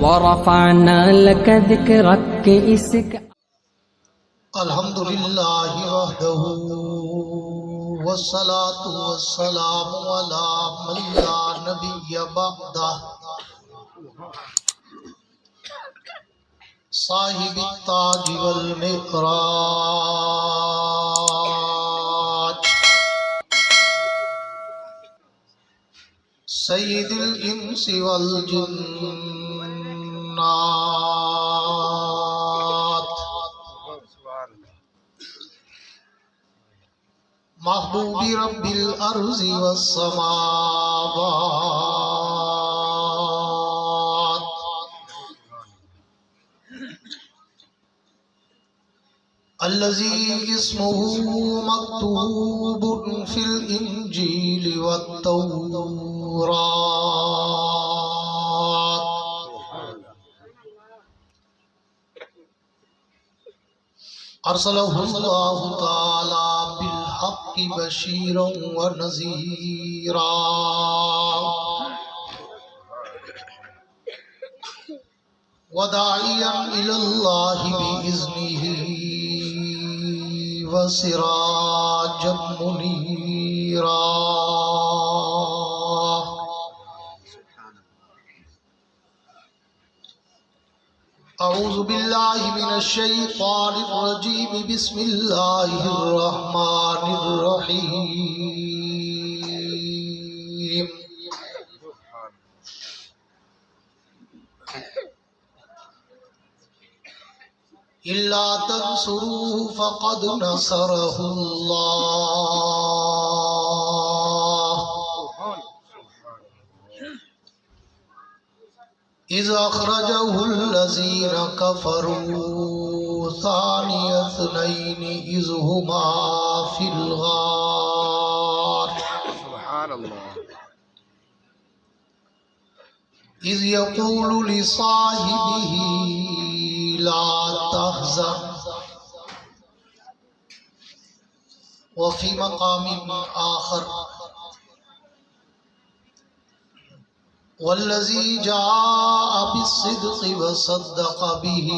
ورفعنا لك ذكرك کہ اس کا الحمدللہ وحدہ والصلاة والسلام علی من لا نبی بعدہ صاحب التاج والمعراج سید الانس والجنات محبوب رب الارض والسماوات الذي اسمه مكتوب في الانجيل والتوراة ارسله الله تعالى بالحق بشيرا ونذيرا وداعيا الى الله باذنه وسراجا منيرا اعوذ باللہ من الشیطان الرجیم بسم اللہ الرحمن الرحیم الا تنصروه فقد نصره اللہ اذ اخرجه الذين كفروا ثاني اثنين اذ هما في الغار سبحان اللہ اذ يقول لصاحبه لا تحزن وفي مقام آخر والذي جاء بالصدق وصدق به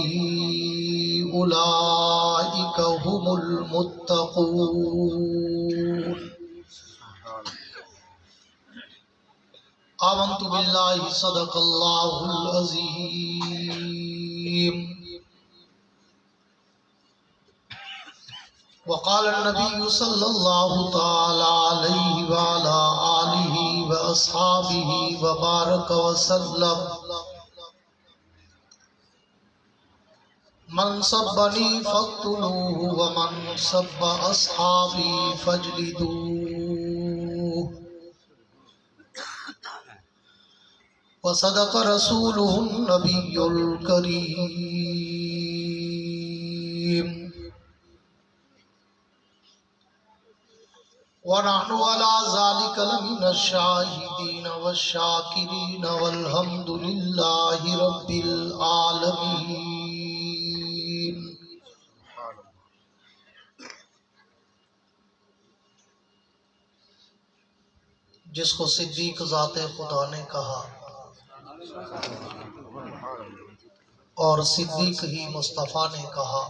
أولئك هم المتقون آمنت بالله صدق الله العظيم وقال النبي صلى الله تعالى عليه وعلى آله وأصحابه وبارك وسلم من سبني فاقتلوه ومن سب أصحابي فاجلدوه وصدق رسوله النبي الكريم ونحن على ذلك لمن الشاهدين والشاكرين والحمد لله رب العالمين جس کو صدیق ذات خدا نے کہا اور صدیق ہی مصطفیٰ نے کہا،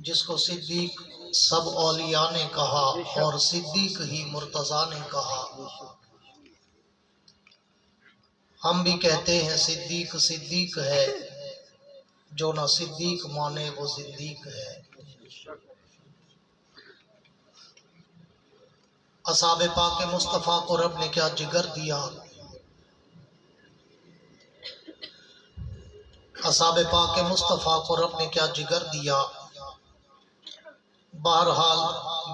جس کو صدیق سب اولیاء نے کہا اور صدیق ہی مرتضیٰ نے کہا، ہم بھی کہتے ہیں صدیق صدیق ہے، جو نہ صدیق مانے وہ صدیق ہے۔ اصحاب پاک مصطفیٰ کو رب نے کیا جگر دیا، اصحاب پاک مصطفیٰ کو رب نے کیا جگر دیا، بہرحال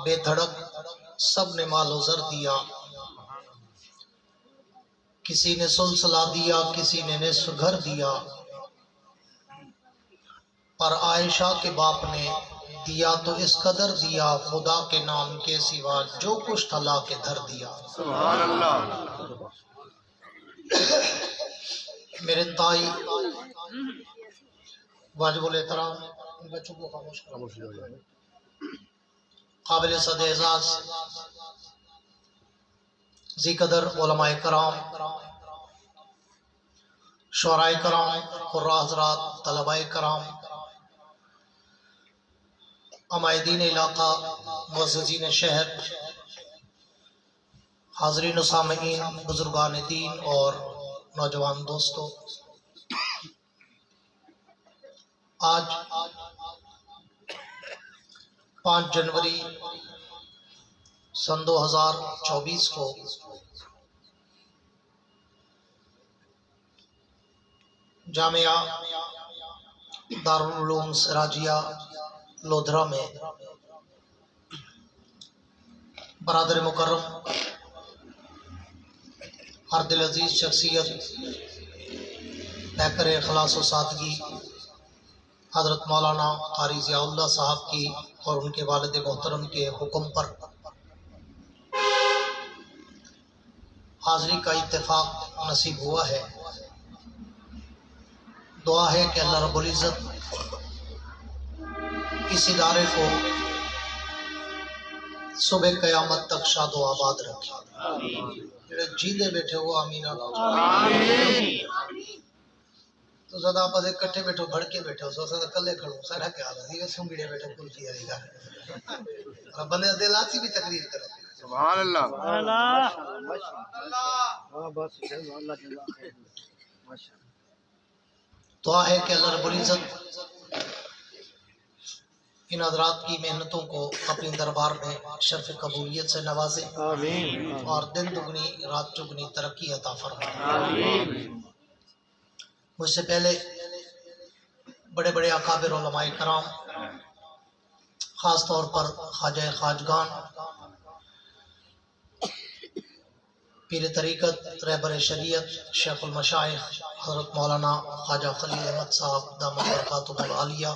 بے دھڑک سب نے مال و زر دیا، کسی نے سلسلہ دیا، کسی نے نصف گھر دیا، پر عائشہ کے باپ نے دیا تو اس قدر دیا، خدا کے نام کے سوا جو کچھ تھا لا کے دھر دیا۔ سبحان اللہ۔ میرے تائی واجب الاحترام ان بچوں کو خاموش کرو، قابل صد اعزاز ذی قدر علماء کرام، شعراء کرام، قراء حضرات، طلباء کرام، عمائدین علاقہ، معززین شہر، حاضرین و سامعین، بزرگان دین اور نوجوان دوستو، آج 5 جنوری سن 2024 کو جامعہ دارالعلوم سراجیہ لودھرا میں برادر مکرم، ہر دل عزیز شخصیت، پیکر اخلاص و سادگی حضرت مولانا قاری ضیاء اللہ صاحب کی اور ان کے والد محترم کے حکم پر حاضری کا اتفاق نصیب ہوا ہے۔ دعا ہے کہ اللہ رب العزت اس ادارے کو صبح قیامت تک شاد و آباد رکھے۔ جڑے جیندے بیٹھے ہو آمین تو زیادہ آپ سے کٹھے بیٹھو، بھڑکے بیٹھے ہو، سو سے کلے کھڑو، سارا کیا حال ہے؟ سنگڑے بیٹھے کل کیا گا اور بندے دل آتی بھی تقریر کرو۔ سبحان اللہ۔ دعا ہے کہ اللہ رب العزت ان حضرات کی محنتوں کو اپنی دربار میں شرف قبولیت سے نوازے اور دن دگنی رات چگنی ترقی عطا فرمائے۔ مجھ سے پہلے بڑے بڑے اکابر علماء کرام، خاص طور پر خواجہ خواجگان، پیر طریقت، رہبر شریعت، شیخ المشائخ حضرت مولانا خواجہ خلیل احمد صاحب دامت برکاتہ العالیہ،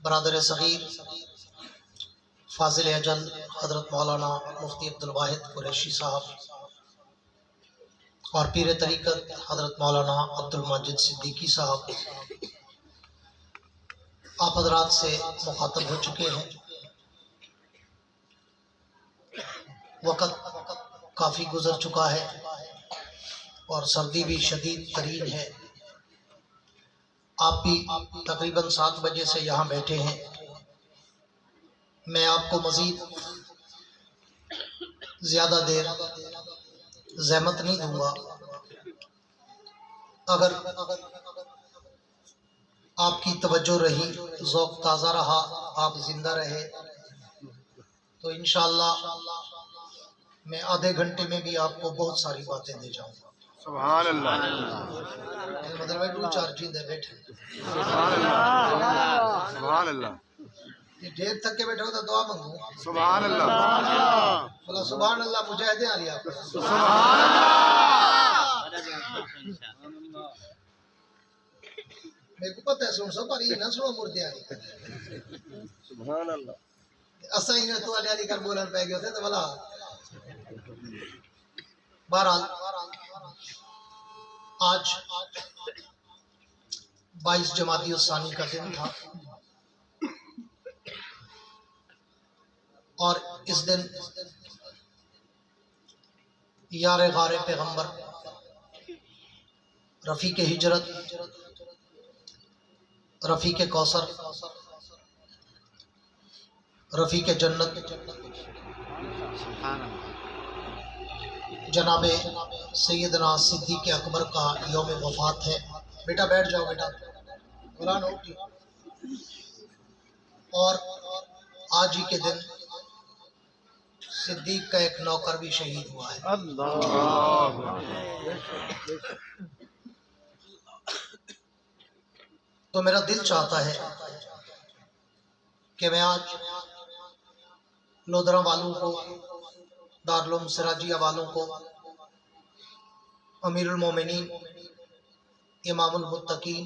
برادر صغیر فاضل اجل حضرت مولانا مفتی عبدالواحد قریشی صاحب اور پیر طریقت حضرت مولانا عبدالمجید صدیقی صاحب، آپ حضرات سے مخاطب ہو چکے ہیں۔ وقت کافی گزر چکا ہے اور سردی بھی شدید ترین ہے۔ آپ بھی تقریباً 7 بجے سے یہاں بیٹھے ہیں۔ میں آپ کو مزید زیادہ دیر زحمت نہیں دوں گا۔ اگر آپ کی توجہ رہی، ذوق تازہ رہا، آپ زندہ رہے تو انشاءاللہ میں آدھے گھنٹے میں بھی آپ کو بہت ساری باتیں دے جاؤں گا۔ سبحان اللہ۔ مطلب ہے 2-4 جیندے بیٹھے۔ سبحان اللہ۔ سبحان اللہ۔ یہ دیر تک کے بیٹھے ہو تو دعا مانگو۔ سبحان اللہ۔ بولا سبحان اللہ، مجاہدیں آ رہی آپ کو۔ سبحان اللہ۔ میرے کو پتہ ہے سن سو پر یہ نہ سنو مردے آ رہی۔ سبحان اللہ۔ اسا ہی نے تو علی کر بولن پہ گئے تھے تو بلا بہرحال آج 22 جمادی الثانی کا دن تھا اور اس دن یار غار پیغمبر، رفیق ہجرت، رفیق کوثر، رفیق جنت جناب سیدنا صدیق اکبر کا یوم وفات ہے۔ بیٹا بیٹھ جاؤ بیٹا، قرآن اٹھی۔ اور آج ہی کے دن صدیق کا ایک نوکر بھی شہید ہوا ہے۔ تو میرا دل چاہتا ہے کہ میں آج لودھرا والوں کو، دارالعلوم سراجیہ والوں کو، امیر المومنین، امام المتقین،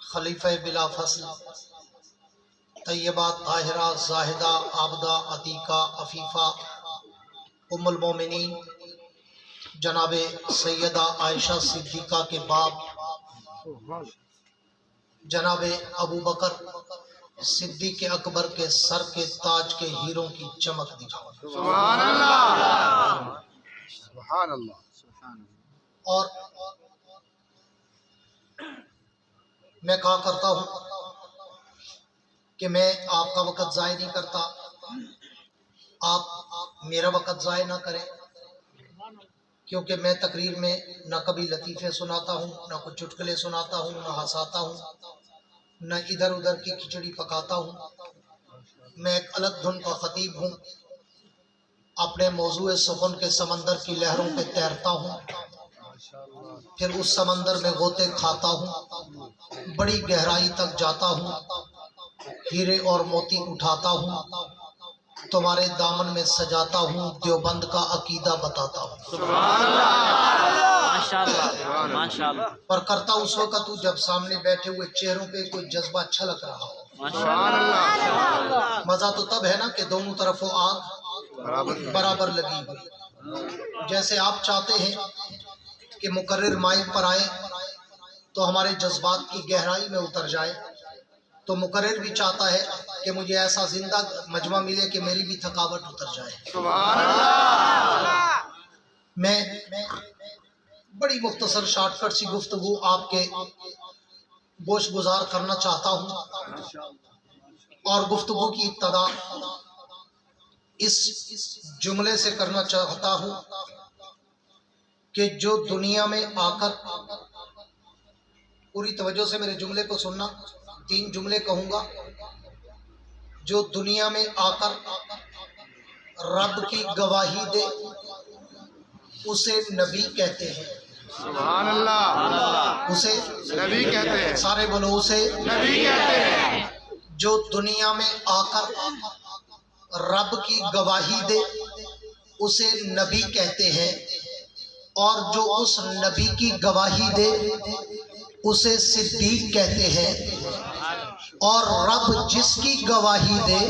خلیفہ بلا فصل، طیبہ طاہرہ زاہدہ عابدہ عتیقہ عفیفہ ام المومنین جناب سیدہ عائشہ صدیقہ کے باپ جناب ابو بکر صدیق اکبر کے سر کے تاج کے ہیروں کی چمک دکھاؤ۔ سبحان اللہ۔ سبحان اللہ۔ اور میں کہا کرتا ہوں کہ میں آپ کا وقت ضائع نہیں کرتا، آپ میرا وقت ضائع نہ کریں، کیونکہ میں تقریر میں نہ کبھی لطیفے سناتا ہوں، نہ کچھ چٹکلے سناتا ہوں، نہ ہنساتا ہوں، نہ ادھر ادھر کی کھچڑی پکاتا ہوں۔ میں ایک الگ دھن کا خطیب ہوں، اپنے موضوع سخن کے سمندر کی لہروں پہ تیرتا ہوں، پھر اس سمندر میں غوطے کھاتا ہوں، بڑی گہرائی تک جاتا ہوں، ہیرے اور موتی اٹھاتا ہوں، تمہارے دامن میں سجاتا ہوں، دیوبند کا عقیدہ بتاتا ہوں۔ ماشاءاللہ پر کرتا اس وقت ہوں جب سامنے بیٹھے ہوئے چہروں پہ کوئی جذبہ چھلک رہا ہو۔ مزہ تو تب ہے نا کہ دونوں طرفوں آگ برابر لگی ہوئی۔ جیسے آپ چاہتے ہیں کہ مقرر مائک پر آئے تو ہمارے جذبات کی گہرائی میں اتر جائے، تو مقرر بھی چاہتا ہے کہ مجھے ایسا زندہ مجمع ملے کہ میری بھی تھکاوٹ اتر جائے۔ میں بڑی مختصر شارٹ کٹ سی گفتگو آپ کے گوش گزار کرنا چاہتا ہوں، اور گفتگو کی ابتدا اس جملے سے کرنا چاہتا ہوں کہ جو دنیا میں آ کر، پوری توجہ سے میرے جملے کو سننا، 3 جملے کہوں گا، جو دنیا میں آ کر رب کی گواہی دے اسے نبی کہتے ہیں۔ سبحان اللہ، اسے نبی کہتے ہیں، سارے بولو، اسے نبی کہتے ہیں۔ جو دنیا میں آ کر رب کی گواہی دے اسے نبی کہتے ہیں، اور جو اس نبی کی گواہی دے اسے صدیق کہتے ہیں، اور رب جس کی گواہی دے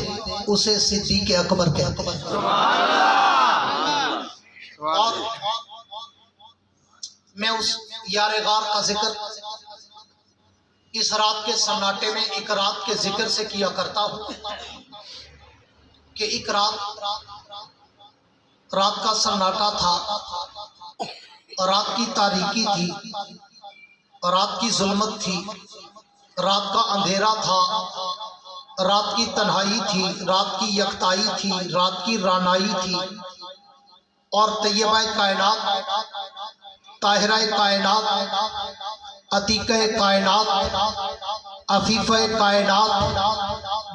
اسے صدیق اکبر کہتے ہیں۔ اور میں اس یار غار کا ذکر اس رات کے سناٹے میں ایک رات کے ذکر سے کیا کرتا ہوں کہ ایک رات کا سناٹا تھا، رات کی تاریکی تھی، رات کی ظلمت تھی، رات کا اندھیرا تھا، رات کی تنہائی تھی، رات کی یکتائی تھی، رات کی رانائی تھی، اور طیبہ کائنات، طاہرہ کائنات، عتیقہ کائنات، عفیفہ کائنات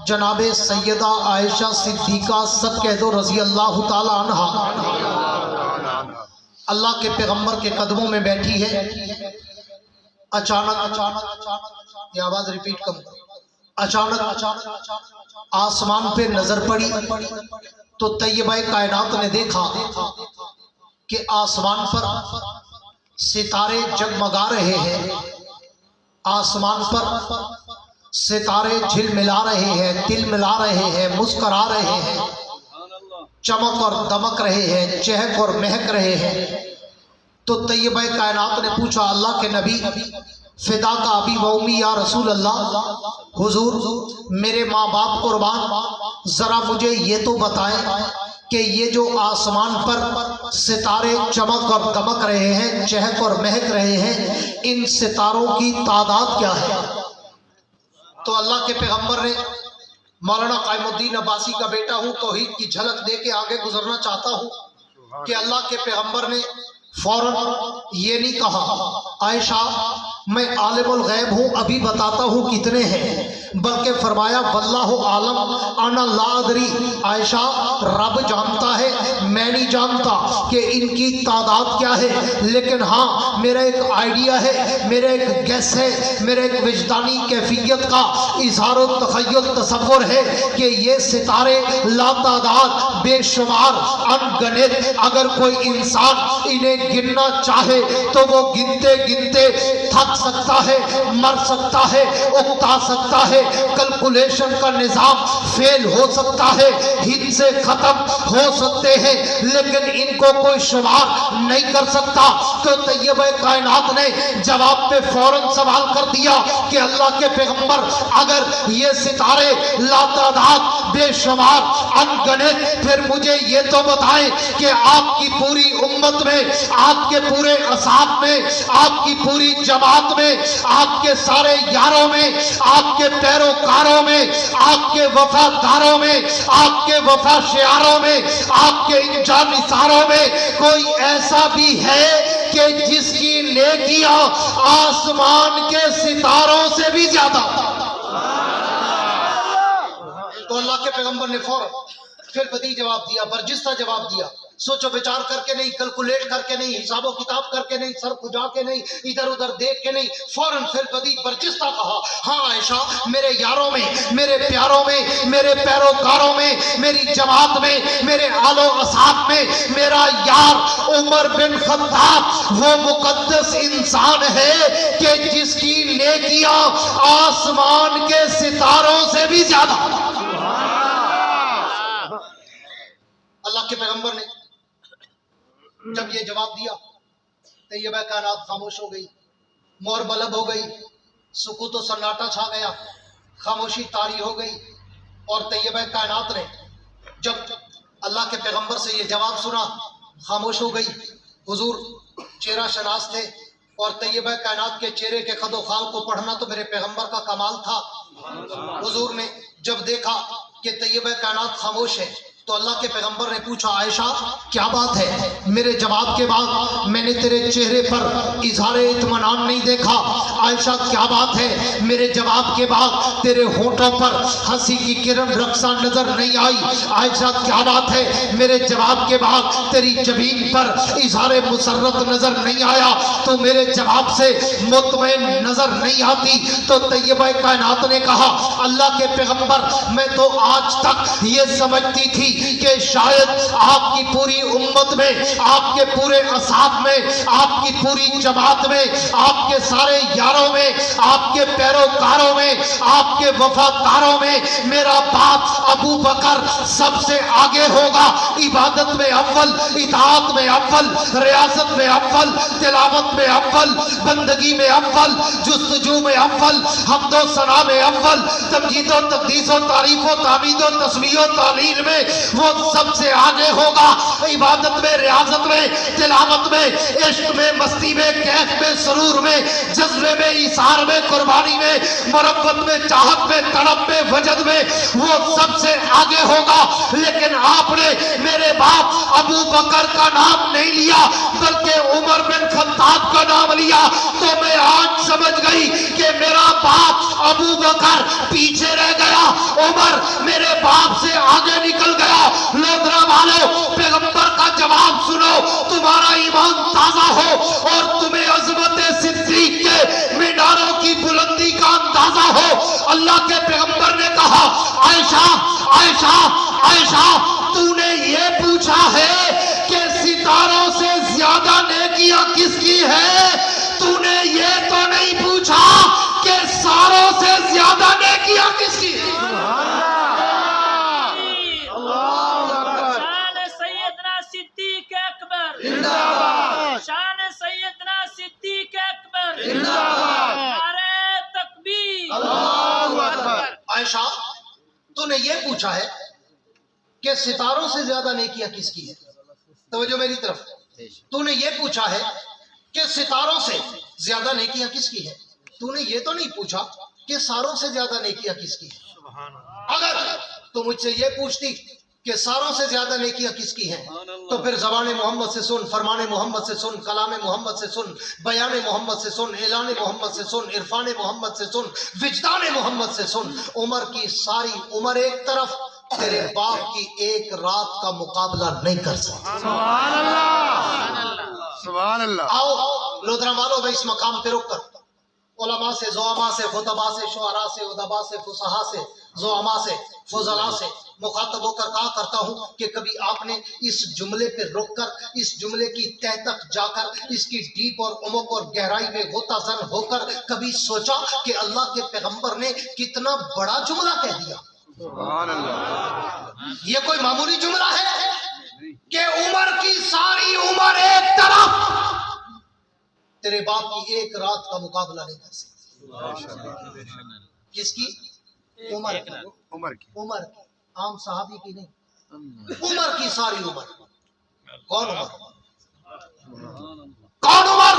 جناب سیدہ عائشہ صدیقہ سب کہہ دو رضی اللہ تعالی عنہا، اللہ کے پیغمبر کے قدموں میں بیٹھی ہے۔ اچانک یہ آواز ریپیٹ کروں، اچانک آسمان پہ نظر پڑی تو طیبہ کائنات نے دیکھا کہ آسمان پر ستارے جگمگا رہے ہیں، آسمان پر ستارے جھل ملا رہے ہیں، تل ملا رہے ہیں، مسکرا رہے ہیں، چمک اور دمک رہے ہیں، چہک اور مہک رہے ہیں۔ تو طیبہ کائنات نے پوچھا، اللہ کے نبی فدا کا ابی و امی یا رسول اللہ، حضور میرے ماں باپ قربان، ذرا مجھے یہ تو بتائیں کہ یہ جو آسمان پر ستارے چمک اور دمک رہے ہیں، چہک اور مہک رہے ہیں، ان ستاروں کی تعداد کیا ہے؟ تو اللہ کے پیغمبر نے، مولانا قائم الدین عباسی کا بیٹا ہوں، توحید کی جھلک دے کے آگے گزرنا چاہتا ہوں کہ اللہ کے پیغمبر نے فوراً یہ نہیں کہا عائشہ میں عالم الغیب ہوں ابھی بتاتا ہوں کتنے ہیں، بلکہ فرمایا واللہ عالم انا لا ادری، عائشہ رب جانتا ہے میں نہیں جانتا کہ ان کی تعداد کیا ہے، لیکن ہاں میرا ایک آئیڈیا ہے، میرا ایک گیس ہے، میرا ایک وجدانی کیفیت کا اظہار و تخیل تصور ہے کہ یہ ستارے لا تعداد بے شمار ان گنت، اگر کوئی انسان انہیں گننا چاہے تو وہ گنتے گنتے تھک چمک سکتا ہے، مر سکتا ہے، اکتا سکتا ہے، کیلکولیشن کا نظام فیل ہو سکتا ہے، ہند سے ختم ہو سکتے ہیں، لیکن ان کو کوئی شمار نہیں کر سکتا۔ تو طیبہ کائنات نے جواب پہ فوراً سوال کر دیا کہ اللہ کے پیغمبر اگر یہ ستارے لاتعداد بے شمار انگنت، پھر مجھے یہ تو بتائیں کہ آپ کی پوری امت میں، آپ کے پورے اصحاب میں، آپ کی پوری جماعت میں، آپ کے سارے یاروں میں، آپ کے پیروکاروں میں، آپ کے وفاداروں میں، آپ کے وفا شعاروں میں، آپ کے انجا نثاروں میں کوئی ایسا بھی ہے کہ جس کی نیکیاں آسمان کے ستاروں سے بھی زیادہ؟ تو اللہ کے پیغمبر نے فوراً پھر بدی جواب دیا، برجستہ جواب دیا، سوچ و بچار کر کے نہیں، کیلکولیٹ کر کے نہیں، حساب و کتاب کر کے نہیں، سر کھجا کے نہیں، ادھر ادھر دیکھ کے نہیں، فوراً پھر بدی برجستہ کہا، ہاں عائشہ، میرے یاروں میں، میرے پیاروں میں، میرے پیروکاروں میں، میری جماعت میں، میرے آل و اصحاب میں میرا یار عمر بن خطاب وہ مقدس انسان ہے کہ جس کی نیکیاں آسمان کے ستاروں سے بھی زیادہ۔ اللہ کے پیغمبر نے جب یہ جواب دیا، طیبہ کائنات خاموش ہو گئی، مور بلب ہو گئی، سکوت و سناٹا چھا گیا، خاموشی طاری ہو گئی، اور طیبہ کائنات نے جب اللہ کے پیغمبر سے یہ جواب سنا خاموش ہو گئی۔ حضور چہرہ شناس تھے، اور طیبہ کائنات کے چہرے کے خد و خال کو پڑھنا تو میرے پیغمبر کا کمال تھا۔ حضور نے جب دیکھا کہ طیبہ کائنات خاموش ہے تو اللہ کے پیغمبر نے پوچھا، عائشہ کیا بات ہے؟ میرے جواب کے بعد میں نے تیرے چہرے پر اظہار اطمینان نہیں دیکھا، عائشہ کیا بات ہے؟ میرے جواب کے بعد تیرے ہونٹوں پر ہنسی کی کرن رقصہ نظر نہیں آئی، عائشہ کیا بات ہے؟ میرے جواب کے بعد تیری جبین پر اظہار مسرت نظر نہیں آیا، تو میرے جواب سے مطمئن نظر نہیں آتی؟ تو طیبہ کائنات نے کہا، اللہ کے پیغمبر میں تو آج تک یہ سمجھتی تھی کہ شاید آپ کی پوری امت میں، آپ کے پورے اصحاب میں، آپ کی پوری جماعت میں، آپ کے سارے یاروں میں، آپ کے پیروکاروں میں، آپ کے وفاداروں میں میرا باپ ابو بکر سب سے آگے ہوگا، عبادت میں اول، اطاعت میں اول، ریاضت میں اول، تلاوت میں اول، بندگی میں اول، جستجو میں اول، حمد و ثنا میں اول، تمجید و تقدیس و تعریف و تعمید و تسبیح و تعلیل میں وہ سب سے آگے ہوگا، عبادت میں، ریاضت میں، تلاوت میں، عشق میں، مستی میں، کیف میں، سرور میں، جذبے میں، ایثار میں، قربانی میں، مربت میں، چاہت میں، تڑپ میں، وجد میں وہ سب سے آگے ہوگا۔ لیکن آپ نے میرے باپ ابو بکر کا نام نہیں لیا بلکہ عمر بن خطاب کا نام لیا، تو میں آج سمجھ گئی کہ میرا باپ ابو بکر پیچھے رہ گیا، عمر میرے باپ سے آگے نکل گیا۔ لودھرا والوں، پیغمبر کا جواب سنو، تمہارا ایمان تازہ ہو اور تمہیں عظمت صدیق کے میناروں کی بلندی کا اندازہ ہو۔ اللہ کے پیغمبر نے کہا، عائشہ عائشہ عائشہ، تو نے یہ پوچھا ہے کہ ستاروں سے زیادہ نیکیاں کس کی ہے؟ تو نے یہ تو نہیں پوچھا کہ ساروں سے زیادہ نیکیاں کس کی ہے؟ شان سیدنا صدیق اکبر، نعرہ تکبیر، اللہ اکبر۔ عائشہ، تو نے یہ پوچھا ہے کہ ستاروں سے زیادہ نیکیاں کس کی ہے؟ توجہ میری طرف، تو نے یہ پوچھا ہے کہ ستاروں سے زیادہ نیکیاں کس کی ہے؟ تو نے یہ تو نہیں پوچھا کہ ساروں سے زیادہ نیکیاں کس کی ہے؟ اگر تو مجھ سے یہ پوچھتی کہ ساروں سے زیادہ نیکیاں کس کی ہیں، تو پھر زبان محمد سے سن، فرمان محمد سے سن، کلام محمد سے سن، بیان محمد سے سن، اعلان محمد سے سن، عرفان محمد سے سن، وجدان محمد سے سن۔ عمر کی ساری عمر ایک طرف، تیرے باپ کی ایک رات کا مقابلہ نہیں کر سکتا۔ سبحان اللہ، سبحان اللہ۔ آؤ لودھرا والوں، میں اس مقام پہ رک کر علماء سے، زعماء سے، خطباء سے، شعراء سے، ادباء سے، فصحاء سے ज़ुअमा से, फुज़ला से मुखातब होकर कहा करता हूँ कि कभी आपने इस जुमले पे रुक कर इस जुमले की तह तक जाकर इसकी डीप और उमक और गहराई में गोताज़न होकर कभी सोचा कि अल्लाह के पैगंबर ने कितना बड़ा जुमला कह दिया। सुभान अल्लाह। ये कोई मामूली जुमला है कि उमर की सारी उम्र एक तरफ तेरे बाप की एक रात का मुकाबला नहीं कर सकती। किसकी? उमर की। उमर की। उमर की, आम सहाबी की नहीं, उमर की सारी उम्र। कौन उमर? कौन उमर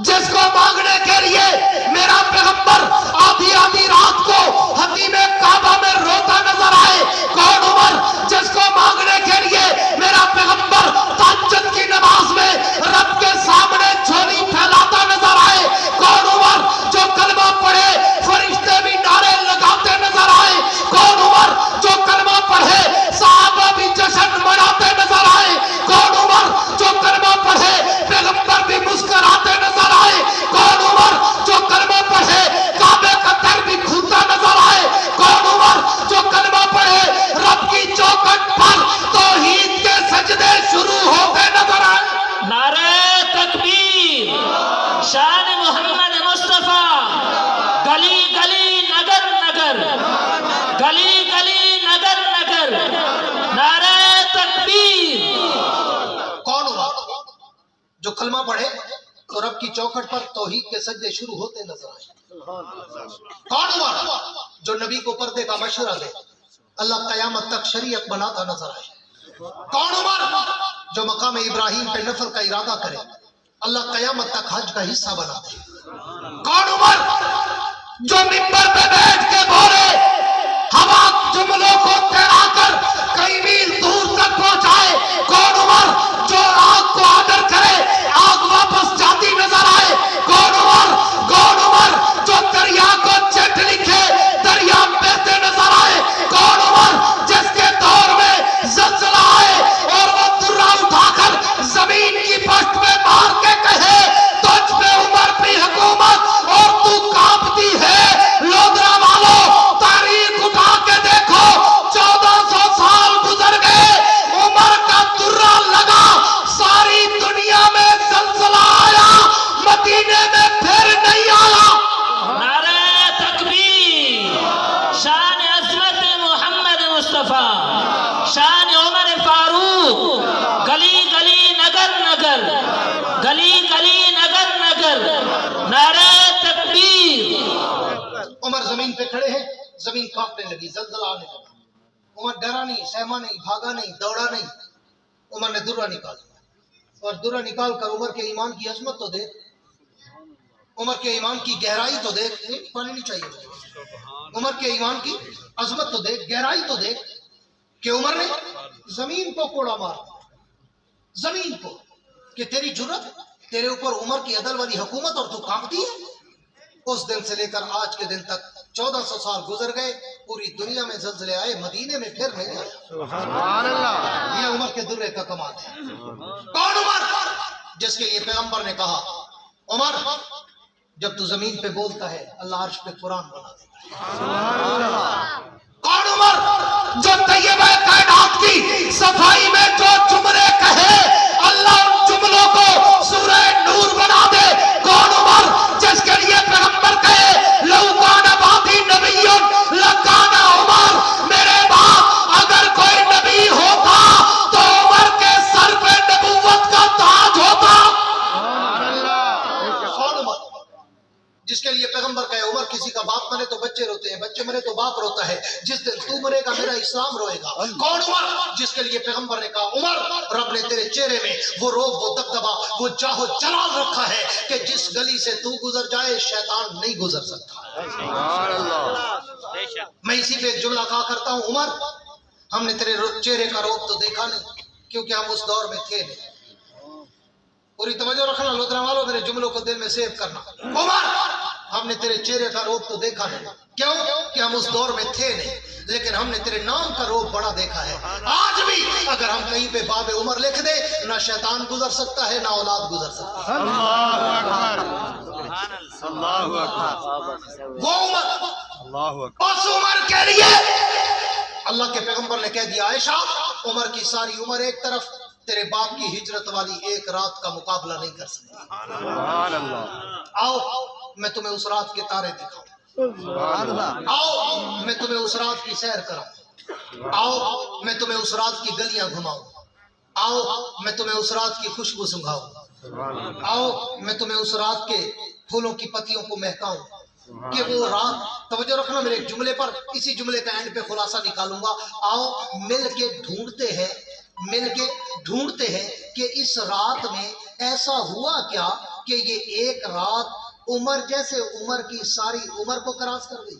जिसको मांगने के लिए मेरा पैगंबर आधी आधी रात को हतीमे काबा में रोता नजर आए? कौन उमर जिसको मांगने के लिए मेरा पैगंबर तहज्जुद की नमाज में रब के सामने झोली फैलाता नजर आए? कौन उमर जो कलमा पढ़े फरिश्ते भी नारे लगाते नजर आए? कौन उमर जो कलमा पढ़े सहाबा भी जश्न मनाते नजर आए? कौन उमर जो कलमा पढ़े पैगंबर भी मुस्कुराते नजर आए? कौन उमर जो कलमा पढ़े काबे का दर भी खुलता नजर आए? कौन उमर जो कलमा पढ़े रब की चौखट पर तौहीद के सजदे शुरू होते नजर आए? नारे तकबीर, शान मोहम्मद मुस्तफा, गली गली नगर नगर, गली गली नगर नगर, नारे तकबीर। कौन उमर जो कलमा पढ़े तो रब की चौखट पर तौहीद के सजदे शुरू होते नजर आए? कौन उमर जो नबी को पर्दे का मशवरा दे अल्लाह कयामत तक शरीयत बनाता नजर आए? कौन उमर जो मकाम इब्राहिम पे नफल का इरादा करे अल्लाह कयामत तक हज का हिस्सा बना दे? कौन उमर जो मिंबर पे बैठ के बोले हवा जुमलों को तैरा कर कई मील दूर तक पहुंचाए? कौन उमर जो आग को आदर करे आग वापस जाती नजर आए? कौन उमर जो दरिया को चट लिखे दरिया बहते नजर आए? कौन उमर जिसके दौर में ज़लज़ला आए और वो दुर्रा उठाकर जमीन की पश्त में मार के कहे तुझ पे उमर की हुकूमत और तू कांपती है? लोधरा वालों तारीख उठा के देखो 1400 साल गुजर गए, उमर का दुर्रा लगा, सारी दुनिया में ज़लज़ला आया, मदीने में फिर नहीं आया। नारे तकबीर, शान अज़मत मोहम्मद मुस्तफा, शान उमर फारूक, गली गली नगर नगर, गली गली नगर नगर, नारे तकबीर। उमर जमीन पे खड़े हैं, जमीन कांपने लगी, ज़लज़ला आने लगा। उमर डरा नहीं, सहमा नहीं, भागा नहीं, दौड़ा नहीं। उमर ने दुर्रा निकाला और दुर्रा निकाल कर उमर के ईमान की अजमत तो देख, उमर के ईमान की गहराई तो देख। पानी नहीं चाहिए मुझे। उमर के ईमान की अजमत तो देख, गहराई तो देख कि उमर ने जमीन को कोड़ा मारा, जमीन को, कि तेरी जुर्रत, तेरे ऊपर उमर की अदल वाली हुकूमत और तू कांपती है। उस दिन से लेकर आज के दिन तक 1400 साल गुजर गए, पूरी दुनिया में ज़लज़ले आए, मदीने में फिर नहीं आया। सुभान अल्लाह। ये उमर के दुर्रे का कमाल है। कौन उमर जिसके लिए पैगंबर ने कहा उमर जब तू जमीन पे बोलता है अल्लाह अर्श पे कुरान बना देता है? कौन उमर जो तैयबा कायनात की सफाई में जो जुमले कहे अल्लाह उन जुमलों को सूरह नूर बना दे? कौन उमर जिसके लिए पैगंबर कहे लौ काना बादी नबियुन लकाना उमर, मेरे बाप अगर कोई नबी होता तो उमर के सर पे नबूवत का ताज होता। कौन उमर जिसके लिए पैगंबर कहे उमर किसी का बाप मरे तो बच्चे रोते हैं, बच्चे मरे तो बाप रोता है, जिस दिन तू मरेगा मेरा इस्लाम रोएगा। कौन उमर जिसके लिए पैगंबर ने कहा उमर रब ने तेरे चेहरे में वो रोब, वो दबदबा, वो जाहो जलाल रखा है कि जिस गली से तू गुजर जाए शैतान नहीं गुजर सकता। सुभान अल्लाह। मैं इसी पे जुमला कहा करता हूँ उमर हमने तेरे चेहरे का रोब तो देखा नहीं क्योंकि हम उस दौर में थे नहीं। पूरी तवज्जो रखना लोधरा वालों, मेरे जुमलों को दिल में सेव करना। उमर हमने तेरे चेहरे का रोब तो देखा नहीं, क्यों कि हम उस दौर में थे नहीं, लेकिन हमने तेरे नाम का रोब बड़ा देखा है। आज भी अगर हम कहीं पे बाबे उमर लिख दे ना शैतान गुजर सकता है ना औलाद गुजर सकता है। अल्लाहु अकबर, अल्लाहु अकबर। वो उमर अल्लाहु अकबर। उस उमर के लिए अल्लाह के पैगंबर ने कह दिया, आयशा उमर की सारी उम्र एक तरफ, तेरे बाप की हिजरत वाली एक रात का मुकाबला नहीं कर सकती। सुभान अल्लाह। आओ मैं तुम्हें उस रात के तारे दिखाऊं, सुभान अल्लाह। आओ मैं तुम्हें उस रात की सैर कराऊं, आओ मैं तुम्हें उस रात की गलियां घुमाऊं, आओ मैं तुम्हें उस रात की खुशबू सुंघाऊं, सुभान अल्लाह। आओ मैं तुम्हें उस रात के फूलों की पत्तियों को महकाऊं। कि वो रात, तवज्जो रखना मेरे एक जुमले पर, इसी जुमले का एंड पे खुलासा निकालूंगा। आओ मिल के ढूंढते हैं, मिल के ढूंढते हैं कि इस रात में ऐसा हुआ क्या कि ये एक रात उमर जैसे उमर की सारी उम्र को क्रॉस कर गई।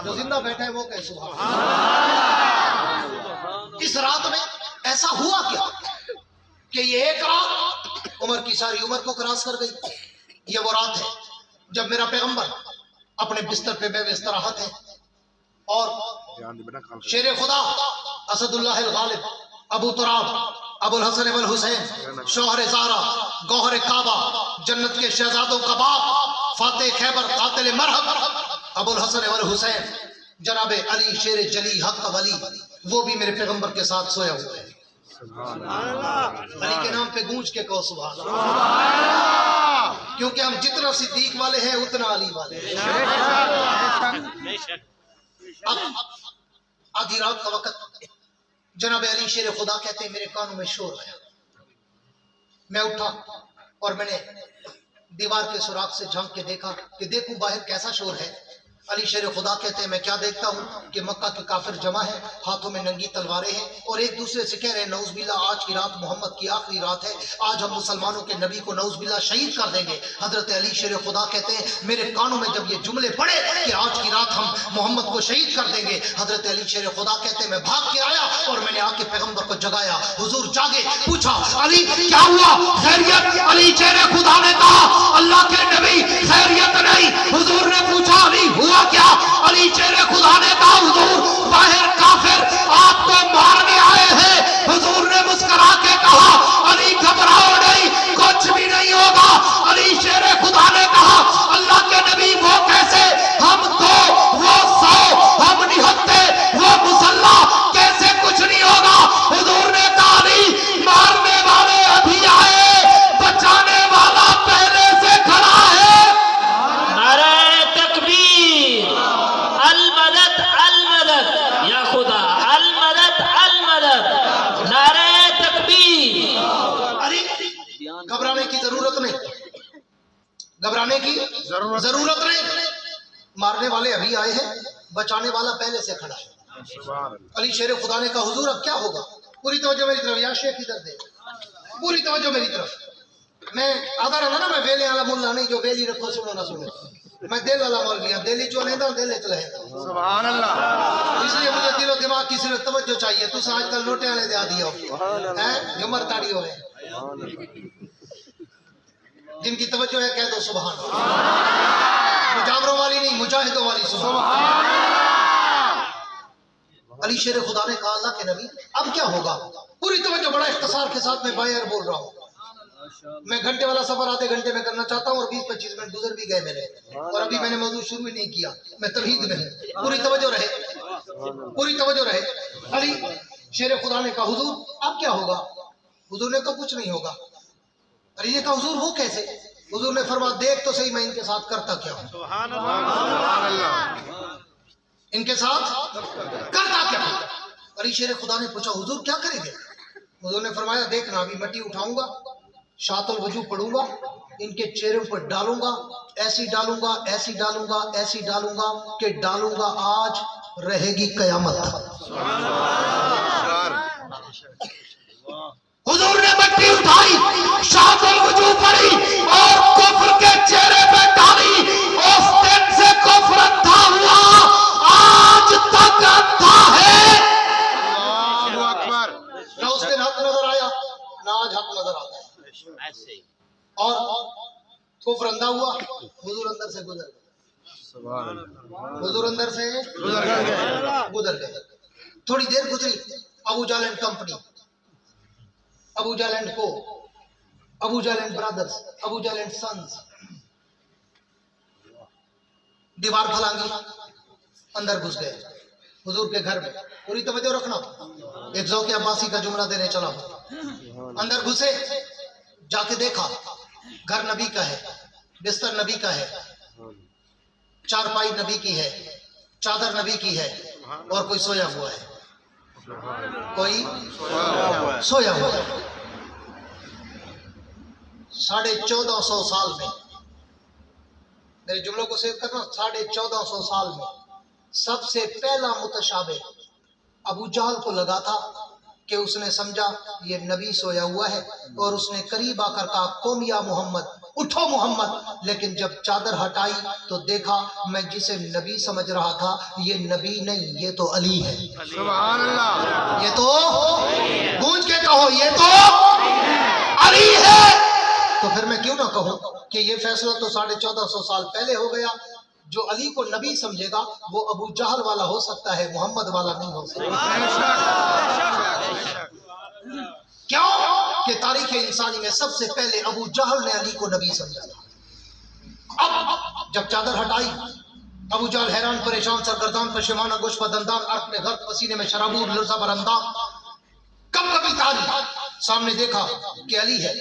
जो जिंदा बैठा है वो कहे सुभान। इस रात में ऐसा हुआ क्या कि ये एक रात उमर की सारी उम्र को क्रॉस कर गई। ये वो रात है जब मेरा पैगंबर अपने बिस्तर पे बेबिस्तराहत है और शेर खुदा असदुल्लाह गालिब अबू तुराब अबुल हसन वल हुसैन शौहर ज़ारा गौहर काबा जन्नत के शहजादों का बाप फातेह खैबर कातिल मरहब अबुल हसन वल हुसैन जनाब अली शेर जली हक वली, वो भी मेरे पैगंबर के साथ सोया हुआ है। अली के नाम पे गूंज के कहो सुभान अल्लाह, क्योंकि हम जितना सिद्दीक वाले हैं उतना अली वाले हैं। अब आधी रात का वक्त, जनाब अली शेर खुदा कहते हैं मेरे कानों में शोर आया। मैं उठा और मैंने दीवार के सुराख से झांक के देखा कि देखूं बाहर कैसा शोर है। अली शेर खुदा कहते हैं मैं क्या देखता हूँ कि मक्का के काफिर जमा है, हाथों में नंगी तलवारें हैं और एक दूसरे से कह रहे हैं नौज़बिल्ला आज की रात मोहम्मद की आखिरी रात है, आज हम मुसलमानों के नबी को नौज़बिल्ला शहीद कर देंगे। हजरत अली शेर खुदा कहते हैं मेरे कानों में जब ये जुमले पड़े कि आज की रात हम मोहम्मद को शहीद कर देंगे, हजरत अली शेर खुदा कहते हैं मैं भाग के आया और मैंने आके पैगंबर को जगाया। हुजूर जागे, पूछा अली क्या हुआ, खैरियत? अली शेर खुदा ने कहा अल्लाह के नबी खैरियत नहीं। हुजूर ने पूछा अली हुआ क्या? अली शेर खुदा ने कहा हुजूर बाहर काफिर आपको मारने आए हैं। हुजूर ने मुस्कुरा के कहा अली घबराओ नहीं, कुछ भी नहीं होगा। अली शेर खुदा ने कहा अल्लाह के नबी वो कैसे, हम तो वो 100 हम निहत्ते वो मुसल्ला, कैसे कुछ नहीं होगा। हुजूर ने कहा अली मारने वाले अभी आए, बचाने वाला पहले से खड़ा है। नारे तकबीर, अलमदद अलमदद या खुदा, अलमदद अलमदद, नारे तकबीर। अरे घबराने की जरूरत नहीं, घबराने की जरूरत नहीं। मारने वाले अभी आए हैं, बचाने वाला पहले से खड़ा है। अली शेर खुदा ने कहा हुजूर अब क्या होगा? पूरी तवज्जो मेरी तरफ, या शेख इधर दे, पूरी तवज्जो मेरी तरफ। मैं आधा रहा ना, मैं वेले वाला मुल्ला नहीं जो वेली रखो सुनो ना सुनो, मैं दिल वाला मौलवी दिल्ली चो लेंदा दिल च लेंदा। सुभान अल्लाह। इसलिए मुझे दिलो दिमाग की सिर्फ तवज्जो चाहिए। तुम आजकल लोटे वाले दे आदी हो हैं, झुमर ताड़ी हो रहे, जिनकी तवज्जो है कह दो सुभान। मुजावरों वाली नहीं, मुजाहिदों वाली सुभान। अली शेर खुदा ने कहा अल्लाह के नबी अब क्या होगा? पूरी तवज्जो, बड़ा इख्तिसार के साथ मैं बायर बोल रहा हूँ। मैं घंटे वाला सफर आधे घंटे में करना चाहता हूँ और 20-25 मिनट गुजर भी गए मेरे, और अभी मैंने मौजूद शुरू ही नहीं किया। मैं तवहीद में हूँ, पूरी तवज्जो रहे, पूरी तवज्जो रहे। अली शेर खुदा ने कहा हुजूर अब क्या होगा? हुजूर ने कहा कुछ नहीं होगा। अली ने कहा हुजूर वो कैसे? हुजूर ने फरमाया देख तो सही मैं इनके साथ करता क्या हूँ, सुभान अल्लाह। इनके साथ करता क्या हूँ। अली शेर खुदा ने पूछा हुजूर क्या करेंगे? हुजूर ने फरमाया देखना अभी मिट्टी उठाऊंगा, शातुल वजू पढ़ूंगा, इनके चेहरों पर डालूंगा, ऐसी डालूंगा ऐसी डालूंगा ऐसी डालूंगा कि डालूंगा आज रहेगी कयामत। हुजूर ने मिट्टी उठाई, शातुल वजू पढ़ी और कुफ्र के चेहरे पे डाली। उस दिन से कुफ्र अंधा हुआ, आज तक अंधा है। अल्लाहु अकबर। ना उस दिन हक नजर आया ना आज हक नजर आता है। और कुफ्र अंधा हुआ, हुजूर अंदर से गुजर गए, हुजूर अंदर से गुजर गए। थोड़ी देर गुजरी, अबू जाल एंड कंपनी, अबू जाल एंड को, अबू जाल एंड ब्रदर्स, अबू जाल एंड सन्स, दीवार फलांगी, अंदर घुस गए हुजूर के घर में। पूरी तवज्जो रखना, एक ज़ौक़ अब्बासी का जुमला देने चला हूं। अंदर घुसे, जाके देखा घर नबी का है, बिस्तर नबी का है, चारपाई नबी की है, चादर नबी की है, और कोई सोया हुआ है, कोई सोया हुआ है। 1450 साल में, मेरे जुमलों को सेव करना, 1450 साल में सबसे पहला मुतशाबे अबू जहल को लगा था कि उसने समझा ये नबी सोया हुआ है, और उसने करीब आकर कहा कुम या मोहम्मद, उठो मोहम्मद। लेकिन जब चादर हटाई तो देखा मैं जिसे नबी समझ रहा था ये नबी नहीं, ये तो अली है। सुभान अल्लाह। ये तो गूंज के कहो, ये तो अली है। तो फिर मैं क्यों ना कहूं कि ये फैसला तो 1450 साल पहले हो गया। जो अली को नबी समझेगा वो अबू जहल वाला हो सकता है, मोहम्मद वाला नहीं हो सकता। क्यों कि तारीख इंसानी में सबसे पहले अबू जहल ने अली को नबी समझा था। अब जब चादर हटाई, अबू जहल हैरान परेशान, सरगर्दान पशेमाना, गोश पदंदान, अर्क में गर्क, पसीने में शराबूर, लर्जा बरंदान, कब कभी तारीख सामने देखा कि अली है।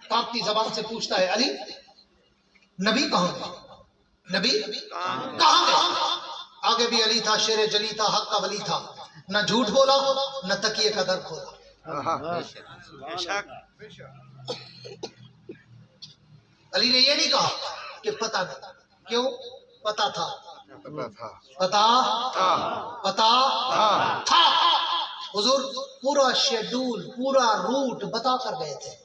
कांपती जबान से पूछता है अली नबी कहां गए, नबी कहां गए। आगे भी अली था, शेर जली था, हक का वली था, न झूठ बोला न तकिए का दर खोला। अली ने ये नहीं कहा कि पता नहीं, क्यों पता था, पता था। हुजूर पूरा शेड्यूल, पूरा रूट बता कर गए थे।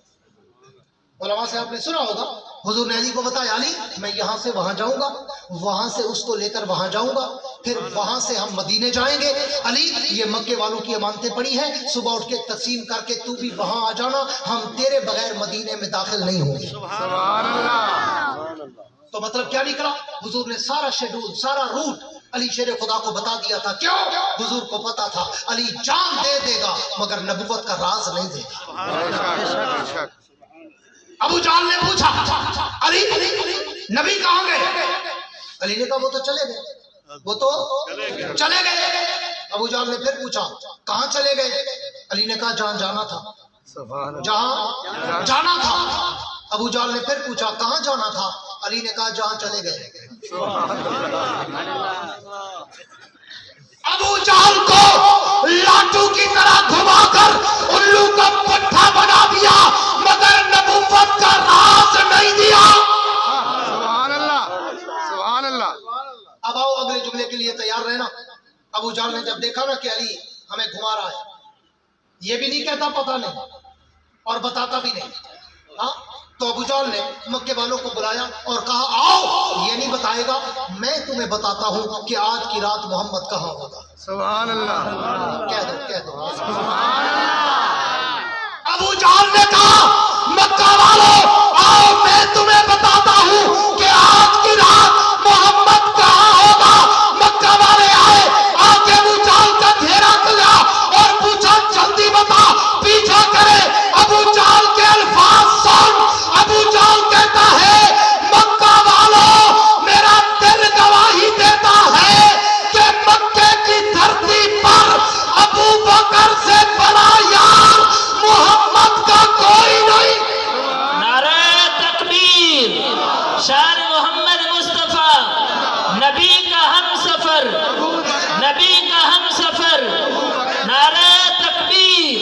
उलमा से आपने सुना होगा, हुजूर ने अली को बताया अली मैं यहाँ से वहां जाऊंगा, वहां से उसको लेकर वहां जाऊंगा, फिर वहां से हम मदीने जाएंगे। अली ये मक्के वालों की अमानतें पड़ी हैं, सुबह उठ के तस्लीम करके तू भी वहां आ जाना, हम तेरे बगैर मदीने में दाखिल नहीं होंगे। तो मतलब क्या निकला, हुजूर ने सारा शेड्यूल, सारा रूट अली शेर खुदा को बता दिया था। क्यों? हुजूर को पता था अली जान दे देगा मगर नबुवत का राज नहीं देगा। अबू जहल ने पूछा अली नबी कहां गए? अली ने कहा वो तो चले गए, वो तो चले गए। अबू जहल ने फिर पूछा कहां चले गए? अली ने कहा जहां जाना था, जहां जाना था। अबू जहल ने फिर पूछा कहां जाना था? अली ने कहा जहां चले गए। अबू जहल को लाटू की तरह घुमाकर उल्लू का पट्टा बना दिया मगर नबुव्वत का राज नहीं दिया। सुभान अल्लाह, सुभान अल्लाह। अब आओ अगले जुमले के लिए तैयार रहना। अबू जहल ने जब देखा ना कि अली हमें घुमा रहा है, ये भी नहीं कहता पता नहीं और बताता भी नहीं, हाँ, तो अबू जहल ने मक्के वालों को बुलाया और कहा आओ, ये नहीं बताएगा, मैं तुम्हें बताता हूँ कि आज की रात मोहम्मद कहाँ होगा। सुभान अल्लाह। कह दो। अबू जहल ने कहा मक्का वालों आओ, मैं तुम्हें बताता हूँ कि आज की रात मोहम्मद कहाँ होगा। मक्का वाले आए, आगे अबू जहल का घेरा किया और पूछा जल्दी बता, पीछा करे। अबू जहल के अल्फाज सुन, अबू जहल कहता है मक्का वालों मेरा दिल गवाही देता है कि मक्के की धरती पर अबू बकर से बड़ा यार मोहम्मद का कोई नहीं। नारे तकबीर, शान मोहम्मद मुस्तफा, नबी का हम सफर, नबी का हम सफर। नारे तकबीर।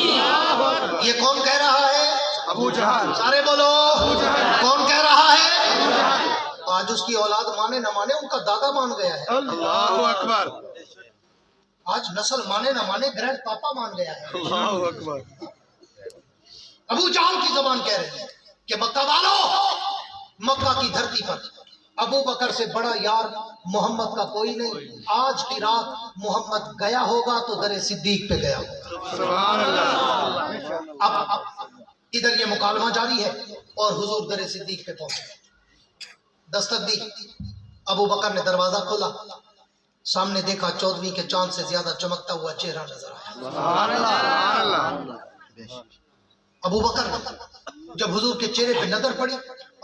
ये कौन कह रहा है? अबू जहल। सारे बोलो कौन कह रहा है? आज उसकी औलाद माने न माने उनका दादा मान गया है। अल्लाहु अकबर। आज नस्ल माने न माने ग्रैंड पापा मान गया है। अल्लाहु अकबर। अबू जहल की जबान कह रहे हैं कि मक्का वालों, मक्का की धरती पर अबू बकर से बड़ा यार मोहम्मद का कोई नहीं। आज की रात मोहम्मद गया होगा तो दरे सिद्दीक पे गया होगा। सुभान अल्लाह। अब इधर ये मुकालमा जारी है और हुजूर दरे सिद्दीक पे पहुंचे, दस्तक दी। अबू बकर ने दरवाजा खोला, सामने देखा चौदहवीं के चांद से ज्यादा चमकता हुआ चेहरा नजर आया। सुभान अल्लाह, सुभान अल्लाह। अबू बकर जब हुजूर के चेहरे पे नजर पड़ी,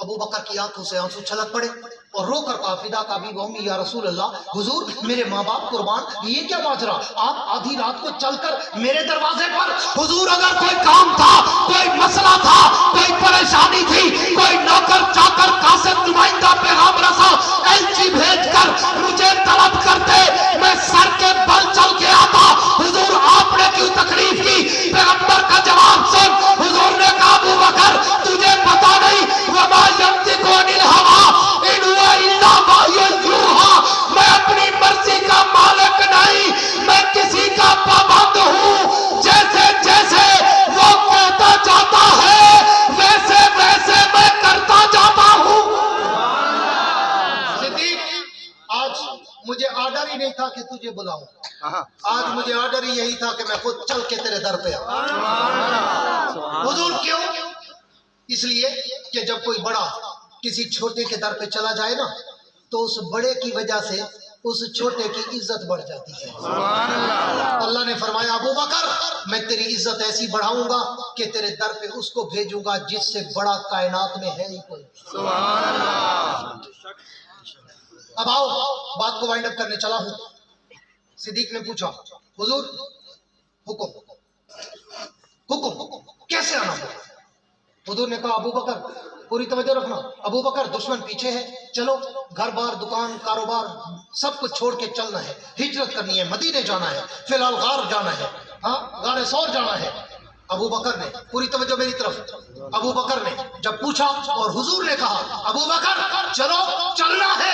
अबू बकर की आंखों से आंसू छलक पड़े। اور رو کر کہا فدا کا بھی وہمی یا رسول اللہ، حضور میرے ماں باپ قربان، یہ کیا ماجرا؟ آپ آدھی رات کو چل کر میرے دروازے پر، حضور اگر کوئی کام تھا، کوئی مسئلہ تھا، کوئی پریشانی تھی، کوئی نوکر چاکر قاصد نمائندہ پیغام رسا ایلچی بھیج کر مجھے طلب کرتے، میں سر کے بل چل کے آتا۔ حضور آپ نے کیوں تکلیف کی؟ پیغمبر کا جواب سن، حضور نے کہا ابو بکر تجھے پتا نہیں وما ينطق عن الهوى ان هو الا وحی یوحی، میں اپنی مرضی کا مالک نہیں، میں کسی کا پابند ہوں، جیسے جیسے وہ کہتا جاتا ہے ویسے ویسے میں کرتا جاتا ہوں۔ صدیق آج مجھے آرڈر ہی نہیں تھا کہ تجھے بلاؤں، آج مجھے آرڈر ہی یہی تھا کہ میں خود چل کے تیرے در پہ آؤں۔ حضور کیوں؟ اس لیے کہ جب کوئی بڑا کسی چھوٹے کے در پہ چلا جائے نا تو اس بڑے کی وجہ سے اس چھوٹے کی عزت بڑھ جاتی ہے۔ اللہ نے فرمایا ابو بکر میں تیری عزت ایسی بڑھاؤں گا کہ تیرے در پہ اس کو بھیجوں گا جس سے بڑا کائنات میں ہے ہی کوئی۔ اب آؤ بات کو وائنڈ اپ کرنے چلا ہوں۔ صدیق نے پوچھا حضور حکم کیسے آنا ہے؟ حضور نے کہا ابو بکر پوری توجہ رکھنا، ابو بکر دشمن پیچھے ہے، چلو گھر بار دکان کاروبار سب کچھ چھوڑ کے چلنا ہے، ہجرت کرنی ہے، مدینے جانا ہے، فی الحال غار جانا ہے، ہاں غار سور جانا ہے۔ ابو بکر نے پوری توجہ میری طرف، ابو بکر نے جب پوچھا اور حضور نے کہا ابو بکر چلو چلنا ہے،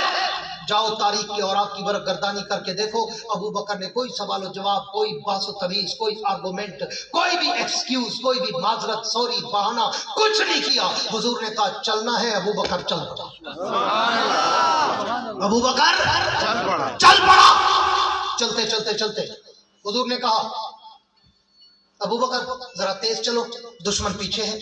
جاؤ تاریخ کی اور آپ کی برگردانی کر کے دیکھو ابو بکر نے کوئی سوال و جواب، کوئی باس و تمیز، کوئی آرگومنٹ، کوئی بھی ایکسکیوز، کوئی بھی معذرت، سوری، بہانہ کچھ نہیں کیا۔ حضور نے کہا چلنا ہے، ابو بکر چل پڑا، ابو بکر چل پڑا۔ چلتے چلتے چلتے حضور نے کہا ابو بکر ذرا تیز چلو، دشمن پیچھے ہے،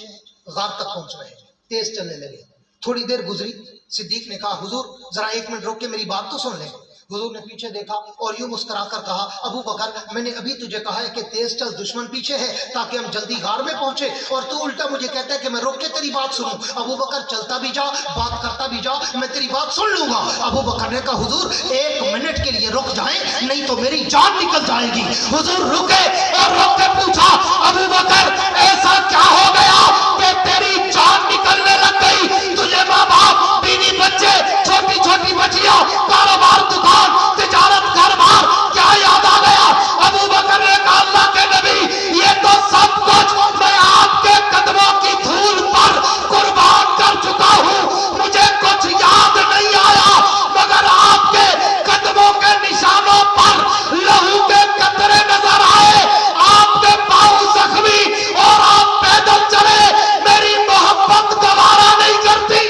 غار تک پہنچ رہے ہیں۔ تیز چلنے لگے، تھوڑی دیر گزری، صدیق نے کہا حضور ذرا ایک منٹ روک کے میری بات تو سن لیں۔ حضور نے پیچھے دیکھا اور یوں مسکرا کر کہا ابو بکر میں نے ابھی تجھے کہا ہے کہ تیز چل، دشمن پیچھے ہے تاکہ ہم جلدی غار میں پہنچے، اور تو الٹا مجھے کہتا ہے کہ میں روک کے تیری بات سنوں۔ ابو بکر چلتا بھی جا، بات کرتا بھی جا، میں تیری بات سن لوں گا۔ ابو بکر نے کہا حضور ایک منٹ کے لیے رک جائیں نہیں تو میری جان نکل جائے گی۔ حضور رکے اور رک کے پوچھا ابو بکر ایسا کیا ہو گیا کہ تیری جان نکلنے لگ گئی؟ تجھے ماں باپ، بیوی، بچے، چھوٹی چھوٹی بچیاں، کاروبار، دکان، تجارت، گھر بار کیا یاد آ گیا؟ ابو بکر نے کہا اللہ کے نبی یہ تو سب کچھ میں آپ کے قدموں کی دھول پر قربان کر چکا ہوں، مجھے کچھ یاد نہیں آیا مگر آپ کے قدموں کے نشانوں پر لہو کے قطرے نظر آئے، آپ کے پاؤں زخمی اور آپ پیدل چلے، میری محبت گوارا نہیں کرتی۔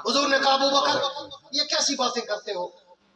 حضور نے کہا ابو بکر یہ کیسی باتیں کرتے ہو؟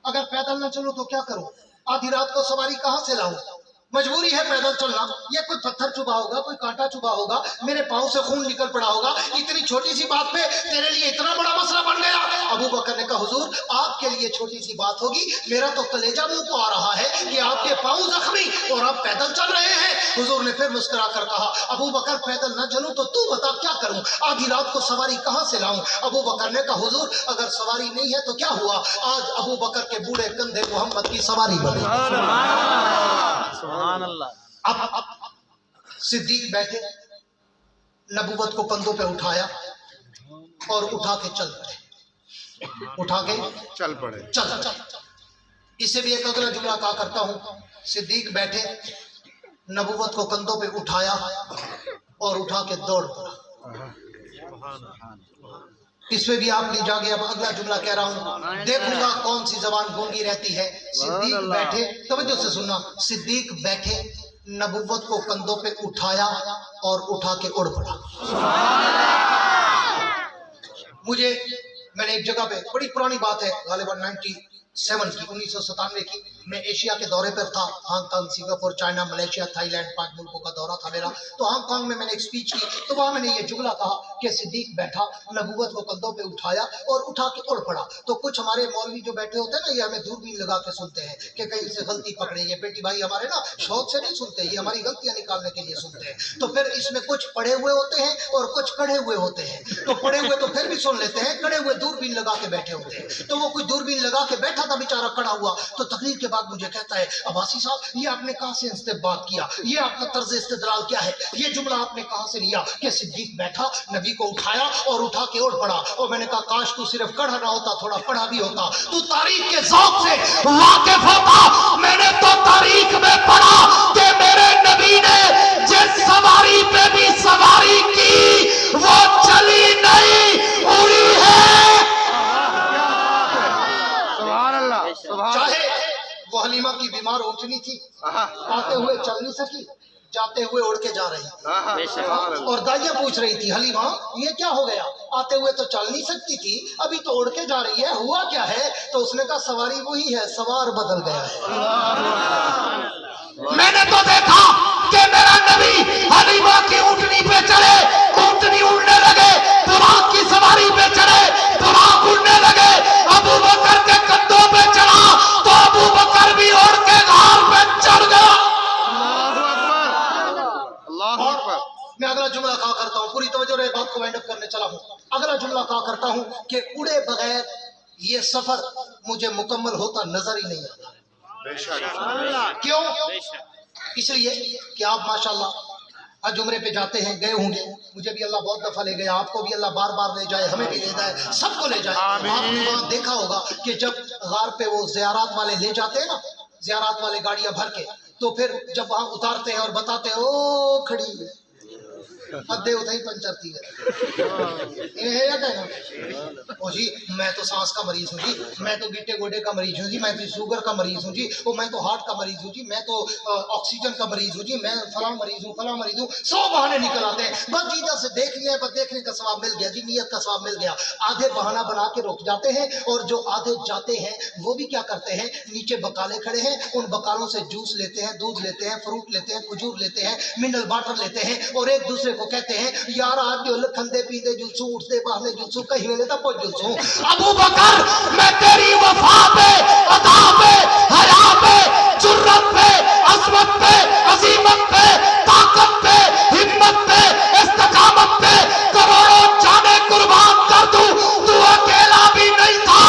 اگر پیدل نہ چلو تو کیا کروں؟ آدھی رات کو سواری کہاں سے لاؤں؟ مجبوری ہے پیدل چلنا، یہ کوئی پتھر چبھا ہوگا، کوئی کانٹا چبھا ہوگا، میرے پاؤں سے خون نکل پڑا ہوگا، اتنی چھوٹی سی بات پہ تیرے لیے اتنا بڑا مسئلہ بن گیا۔ ابو بکر نے کہا حضور آپ کے لیے چھوٹی سی بات ہوگی، میرا تو کلیجہ منہ کو آ رہا ہے کہ آپ کے پاؤں زخمی اور آپ پیدل چل رہے ہیں۔ حضور نے پھر مسکرا کر کہا ابو بکر پیدل نہ چلوں تو بتا کیا کروں؟ آدھی رات کو سواری کہاں سے لاؤں؟ ابو بکر نے کہا حضور اگر سواری نہیں ہے تو کیا ہوا، آج ابو بکر کے بوڑھے کندھے محمد کی سواری بنے۔ سبحان اللہ۔ اب صدیق بیٹھے، نبوت کو کندھوں پہ اٹھایا اور اٹھا کے چل پڑے، اٹھا کے چل پڑے۔ چل۔ اس سے بھی ایک اگلا جملہ کہا کرتا ہوں، صدیق بیٹھے، نبوت کو کندھوں پہ اٹھایا اور اٹھا کے دوڑ پڑا۔ اس پہ بھی آپ نہیں جاگے۔ اب اگلا جملہ کہہ رہا ہوں، دیکھوں گا کون سی زبان گونگی رہتی ہے۔ صدیق بیٹھے، توجہ سے سننا، صدیق بیٹھے، نبوت کو کندھوں پہ اٹھایا اور اٹھا کے اڑ پڑا۔ میں نے ایک جگہ پہ، بڑی پرانی بات ہے، غالباً 97 کی، 1997 کی، मैं एशिया के दौरे पर था, Hong Kong, Singapore, China, Malaysia, Thailand, 5 मुल्कों का दौरा था मेरा। तो हांगकांग में मैंने एक स्पीच की, तो वहाँ मैंने ये जुमला कहा कि सिद्दीक बैठा, नबूवत को कंधों पे उठाया और उठा के उड़ पड़ा। तो कुछ हमारे मौलवी जो बैठे होते हैं ना, ये हमें दूरबीन लगा के सुनते हैं कि कहीं से गलती पकड़े। ये बेटी भाई हमारे ना शौक से नहीं सुनते, ये हमारी गलतियां निकालने के लिए सुनते हैं। तो फिर इसमें कुछ पढ़े हुए होते हैं और कुछ कड़े हुए होते हैं। तो पढ़े हुए तो फिर भी सुन लेते हैं, कड़े हुए दूरबीन लगा के बैठे होते हैं। तो वो कोई दूरबीन लगा के बैठा था बेचारा, कड़ा हुआ। तो तकरीर के बाद मुझे कहता है, अब्बासी साहब ये आपने कहाँ से इस्तेबात किया, ये आपका तर्ज इस्तेदलाल क्या है, ये जुमला आपने कहाँ से लिया कि सिद्दीक बैठा, नबी को उठाया और उठा के उड़ पड़ा। और मैंने कहा काश तू सिर्फ कड़ा ना होता, थोड़ा पढ़ा भी होता, तू तारीख के ज़ौक़ से वाकिफ होता। मैंने तो तारीख में पढ़ा कि मेरे नबी ने जिस सवारी पे भी सवारी की वो चली नहीं, उड़ी है। सुभान अल्लाह, सुभान चाहे वो हलीमा की बीमार उठनी थी, आते हुए चल नहीं सकी, जाते हुए उड़ के जा रही। और दाइया पूछ रही थी, हलीमा ये क्या हो गया, आते हुए तो चल नहीं सकती थी, अभी तो उड़ के जा रही है, हुआ क्या है? तो उसने कहा सवारी वही है, सवार बदल गया है। मैंने तो देखा कि मेरा नबी हलीमा की ऊँटनी पे चढ़े, ऊँटनी उड़ने लगे, बुराक की सवारी पे चढ़े, बुराक उड़ने लगे, अबू बकर के कंधों पे चढ़ा तो अबू बकर भी उड़ के गार पे चढ़ गया। अल्लाहु अकबर। मैं अगला जुमला कहा करता हूँ, पूरी तवज्जो रहे, बात को वाइंड अप करने चला हूँ। अगला जुमला कहा करता हूँ कि उड़े बगैर ये सफर मुझे मुकम्मल होता नजर ही नहीं आता। क्यों? इसलिए कि आप माशाल्लाह हज उम्रे पे जाते हैं, गए होंगे, मुझे भी अल्लाह बहुत दफा ले गया, आपको भी अल्लाह बार बार ले जाए, हमें भी ले जाए, सबको ले जाए। आपने वहाँ देखा होगा कि जब गार पे वो ज़ियारत वाले ले जाते हैं ना, ज़ियारत वाले गाड़ियां भर के, तो फिर जब वहाँ उतारते हैं और बताते हैं ओ खड़ी है, अद्धे उधर पंचर थी ओ जी मैं तो सांस का मरीज हूँ जी, मैं तो गिट्टे गोडे का मरीज हूँ जी, मैं तो शुगर का मरीज हूँ जी, ओ मैं तो हार्ट का मरीज हूँ जी, मैं तो ऑक्सीजन का मरीज हूँ जी, मैं फलां मरीज हूँ, फलां मरीज हूँ। 100 बहाने निकल आते हैं। बस जीदा से देख लिया, बस देखने का सवाब मिल गया जी, नियत का सवाब मिल गया। आधे बहाना बना के रुक जाते हैं, और जो आधे जाते हैं वो भी क्या करते हैं, नीचे बकाले खड़े हैं, उन बकालों से जूस लेते हैं, दूध लेते हैं, फ्रूट लेते हैं, खजूर लेते हैं, मिनरल वाटर लेते हैं, और एक दूसरे को कहते हैं यार आज जो खंदे पीते जुलसू, उठते बहले जुलसू, कहीं मिले तो पहुंच जुलसू। अबू बकर मैं तेरी वफा पे, अदा पे, हया पे, जुर्रत पे, अज़मत पे, अज़ीमत पे, ताकत पे, हिम्मत पे, इस्तिकामत पे करोड़ों जाने कुर्बान कर दूं। तू अकेला भी नहीं था,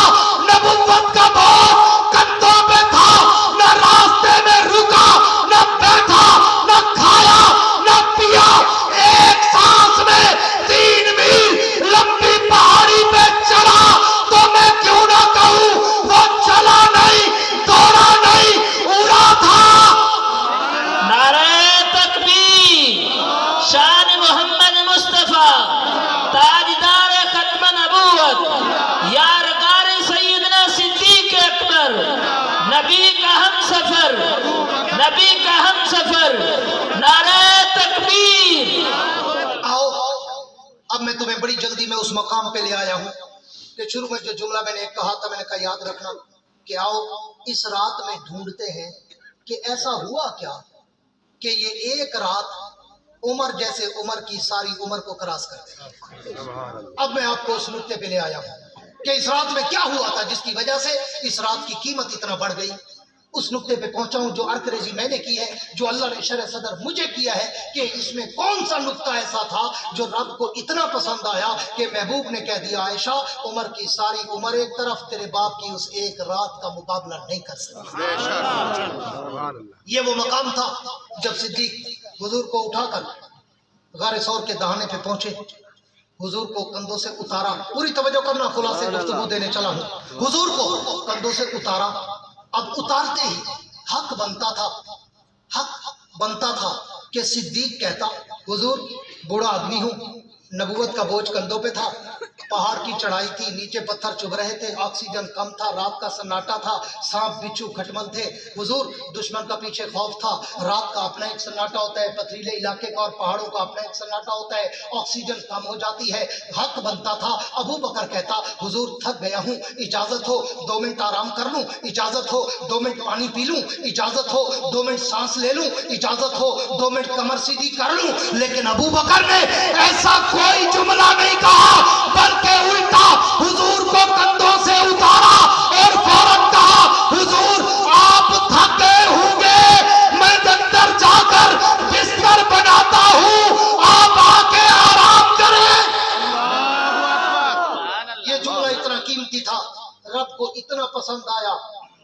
नबुव्वत का बोझ कंधों पे था, न रास्ते में रुका, न बैठा, न खाया, न पिया, एक सांस में 3 मील लंबी पहाड़ी पे चला। तो मैं क्यों ना कहूं वो चला नहीं, दौड़ा नहीं, उड़ा था। नारे तकबीर, शान मोहम्मद मुस्तफा, ताजदार खत्म नबूवत, यारगार सैयदना सिद्दीक अकबर, नबी का हम सफर, नबी का हम सफर। नारे तकबीर। आओ अब मैं तुम्हें बड़ी जल्दी में उस मकाम पे ले आया हूँ कि शुरू में जो जुमला मैंने कहा था, मैंने कहा याद रखना कि आओ इस रात में ढूंढते हैं कि ऐसा हुआ क्या कि ये एक रात उम्र जैसे उम्र की सारी उम्र को क्रॉस कर दे। अब मैं आपको उस नुक्ते पे ले आया हूँ कि इस रात में क्या हुआ था जिसकी वजह से इस रात की कीमत इतना बढ़ गई। उस नुक्ते पे पहुंचा हूं जो अर्करेजी मैंने की है, जो अल्लाह ने शरह सदर मुझे किया है कि इसमें कौन सा नुक्ता ऐसा था जो रब को इतना पसंद आया कि महबूब ने कह दिया आयशा उम्र की सारी उम्र एक तरफ, तेरे बाप की उस एक रात का मुकाबला नहीं कर सकती। ये वो मकाम था जब सिद्दीक हुजूर को उठाकर गारे सौर के दहाने पे पहुंचे, हुजूर को कंधों से उतारा। पूरी तवज्जो करना, खुलासे गुफ्तगू देने चला हूं। हुजूर को कंधों से उतारा। अब उतारते ही हक बनता था कि सिद्दीक कहता हुजूर बूढ़ा आदमी हूं, नबूवत का बोझ कंधों पे था, पहाड़ की चढ़ाई थी, नीचे पत्थर चुभ रहे थे, ऑक्सीजन कम था, रात का सन्नाटा था, सांप बिच्छू खटमल थे। हुजूर, दुश्मन का पीछे खौफ था। रात का अपना एक सन्नाटा होता है, पथरीले इलाके का और पहाड़ों का अपना एक सन्नाटा होता है, ऑक्सीजन कम हो जाती है, हक बनता था। अबू बकर कहता, हुजूर थक गया हूँ, इजाजत हो 2 मिनट आराम कर लूं, इजाजत हो 2 मिनट पानी पी लूं, इजाजत हो 2 मिनट सांस ले लूं, इजाजत हो 2 मिनट कमर सीधी कर लूं। लेकिन अबू बकर ने ऐसा कोई जुमला नहीं कहा, बल्कि उल्टा हुजूर को कंधों से उतारा और फौरन कहा, हुजूर आप थक गए होंगे, मैं अंदर जाकर बिस्तर बनाता हूं, आप आके आराम करें। ये जुमला इतना कीमती था, रब को इतना पसंद आया,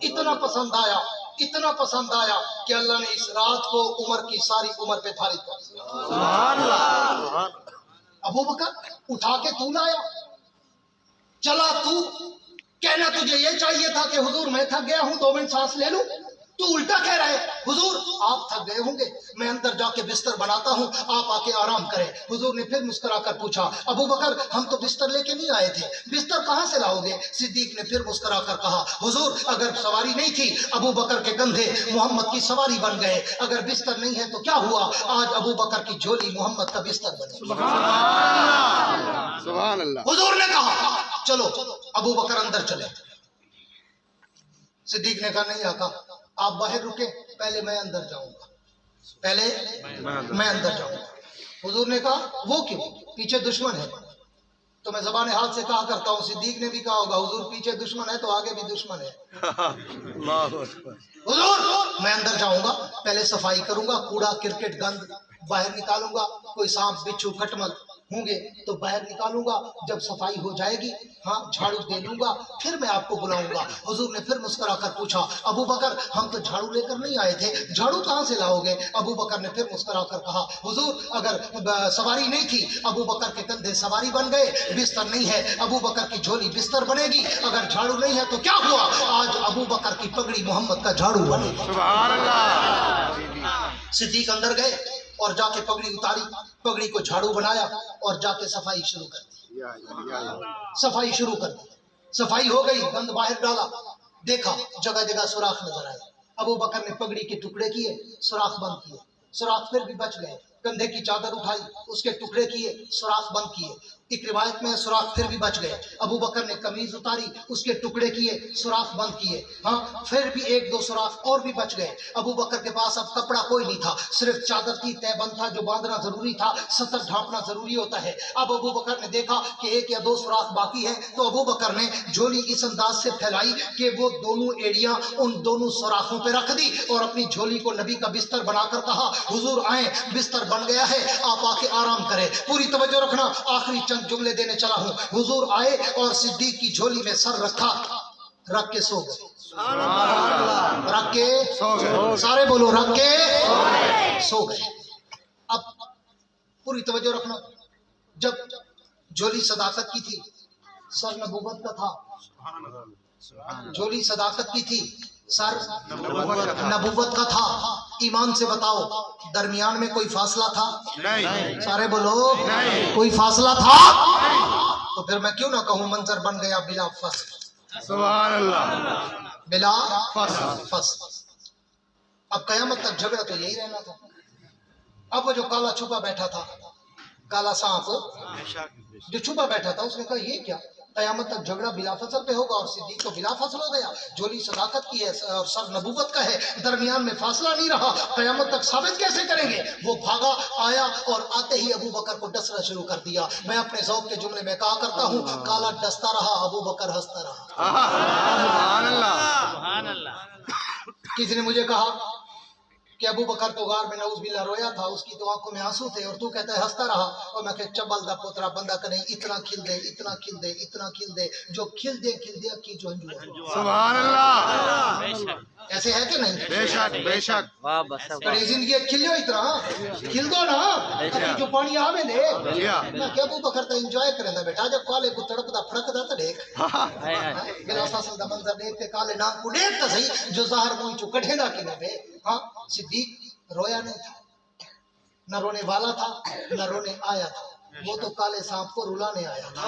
इतना पसंद आया, इतना पसंद आया कि अल्लाह ने इस रात को उमर की सारी उम्र पे फारिग कर दिया। अबू बकर उठा के तू लाया, चला तू, कहना तुझे ये चाहिए था कि हुजूर मैं थक गया हूं, 2 मिनट सांस ले लूं। तू उल्टा कह रहा है, हुजूर आप थक गए होंगे, मैं अंदर जाके बिस्तर बनाता हूं, आप आके आराम करें। हुजूर ने फिर मुस्कुराकर पूछा, अबू बकर हम तो बिस्तर लेके नहीं आए थे, बिस्तर कहां से लाओगे? सिद्दीक ने फिर मुस्कुराकर कहा, हुजूर अगर सवारी नहीं थी, अबू बकर के कंधे मोहम्मद की सवारी बन गए, अगर बिस्तर नहीं है तो क्या हुआ, आज अबू बकर की झोली मोहम्मद का बिस्तर बने। सुभान अल्लाह। हुजूर ने कहा चलो अबू बकर अंदर चले। सिद्दीक ने कहा नहीं आका, आप बाहर रुके, पहले मैं अंदर जाऊंगा, पहले मैं अंदर जाऊंगा। हुजूर ने कहा वो क्यों, पीछे दुश्मन है। तो मैं ज़बान हाल से कहा करता हूँ, सिद्दीक ने भी कहा होगा, हुजूर पीछे दुश्मन है तो आगे भी दुश्मन है। हुजूर मैं अंदर जाऊंगा, पहले सफाई करूंगा, कूड़ा क्रिकेट गंद बाहर निकालूंगा, कोई सांप बिच्छू खटमल होंगे तो बाहर निकालूंगा, जब सफाई हो जाएगी हाँ झाड़ू दे लूंगा, फिर मैं आपको बुलाऊंगा। हुजूर ने फिर मुस्कुराकर पूछा, अबू बकर हम तो झाड़ू लेकर नहीं आए थे, झाड़ू कहां से लाओगे? अबू बकर ने फिर मुस्कुराकर कहा, हुजूर अगर सवारी नहीं थी, अबू बकर के कंधे सवारी बन गए, बिस्तर नहीं है, अबू बकर की झोली बिस्तर बनेगी, अगर झाड़ू नहीं है तो क्या हुआ, आज अबू बकर की पगड़ी मोहम्मद का झाड़ू बनेगी। सुभान अल्लाह। सिद्दीक अंदर गए और जाके पगड़ी उतारी, पगड़ी को झाड़ू बनाया और जाके सफाई शुरू कर दी। सफाई शुरू कर दी, सफाई हो गई, गंद बाहर डाला, देखा जगह जगह सुराख नजर आए। अबू बकर ने पगड़ी के टुकड़े किए, सुराख बंद किए, सुराख फिर भी बच गए। कंधे की चादर उठाई, उसके टुकड़े किए, सुराख बंद किए। एक रिवायत में सुराख फिर भी बच गए। अबू बकर ने कमीज उतारी, उसके टुकड़े किए, सुराख बंद किए, हाँ फिर भी 1-2 सुराख और भी बच गए। अबू बकर के पास अब कपड़ा कोई नहीं था, सिर्फ चादर थी, तहबंद था जो बांधना जरूरी था, सतर ढांपना जरूरी होता है। अब अबू बकर ने देखा कि 1 या 2 सुराख बाकी है, तो अबू बकर ने झोली इस अंदाज से फैलाई कि वो दोनों एड़ियां उन दोनों सुराखों पे रख दी और अपनी झोली को नबी का बिस्तर बनाकर कहा, हुजूर आए, बिस्तर बन गया है, आप आके आराम करें। पूरी तवज्जो रखना, आखिरी चंद जुमले देने चला हूं। हुजूर आए और सिद्दीक की झोली में सर रखा, रख के सो गए, रख के सो गए, सारे बोलो रख के सो गए। अब पूरी तवज्जो रखना, जब झोली सदाकत की थी, सर नबूवत का था, झोली सदाकत की थी, सर नबूवत का था। ईमान से बताओ, दरमियान में कोई फासला था? नहीं। सारे बोलो नहीं। कोई फासला था? तो फिर मैं क्यों ना कहूं मंजर बन गया बिला फसल। सुभान अल्लाह। बिला फसल। अब कयामत तक झगड़ा तो यही रहना था। अब वो जो काला छुपा बैठा था, काला सांप जो छुपा बैठा था, उसने कहा ये क्या, कयामत तक झगड़ा बिला फसल पे होगा और सिद्दीक तो बिला फसल हो गया। झोली सदाकत की है और सर नबूवत का है, दरमियान में फासला नहीं रहा, कयामत तक साबित कैसे करेंगे? वो भागा आया और आते ही अबू बकर को डसना शुरू कर दिया। मैं अपने ज़ौक़ के जुमले में कहा करता हूँ, काला डसता रहा, अबू बकर हंसता रहा। सुभान अल्लाह। किसी ने मुझे कहा कि अबू बकर तो गार में नऊज़बिल्लाह रोया था, उसकी तो आंखों में आंसू थे और तू कहता है हंसता रहा। और मैं कह चबल दा पोतरा बंदा करे, इतना खिल दे, इतना खिल दे, इतना खिल दे, जो खिल दे की जो सुभान अल्लाह। ऐसे है कि नहीं? बेशक बेशक। कड़ी जिंदगी खिलियो इतना खिल दो ना, अभी जो पानी आवे दे ना क्या अबू बकर तो एंजॉय करेंदा बेटा, जब काले को तड़पदा फड़कदा तो देख बिला फसल दा मंजर देख के काले नाम को देख तो सही, जो ज़हर मुंह चो कढेंदा कि ना बे। हाँ सिद्दीक रोया नहीं था, न रोने वाला था, न रोने आया था, وہ تو کالے सांप کو रुलाने आया था।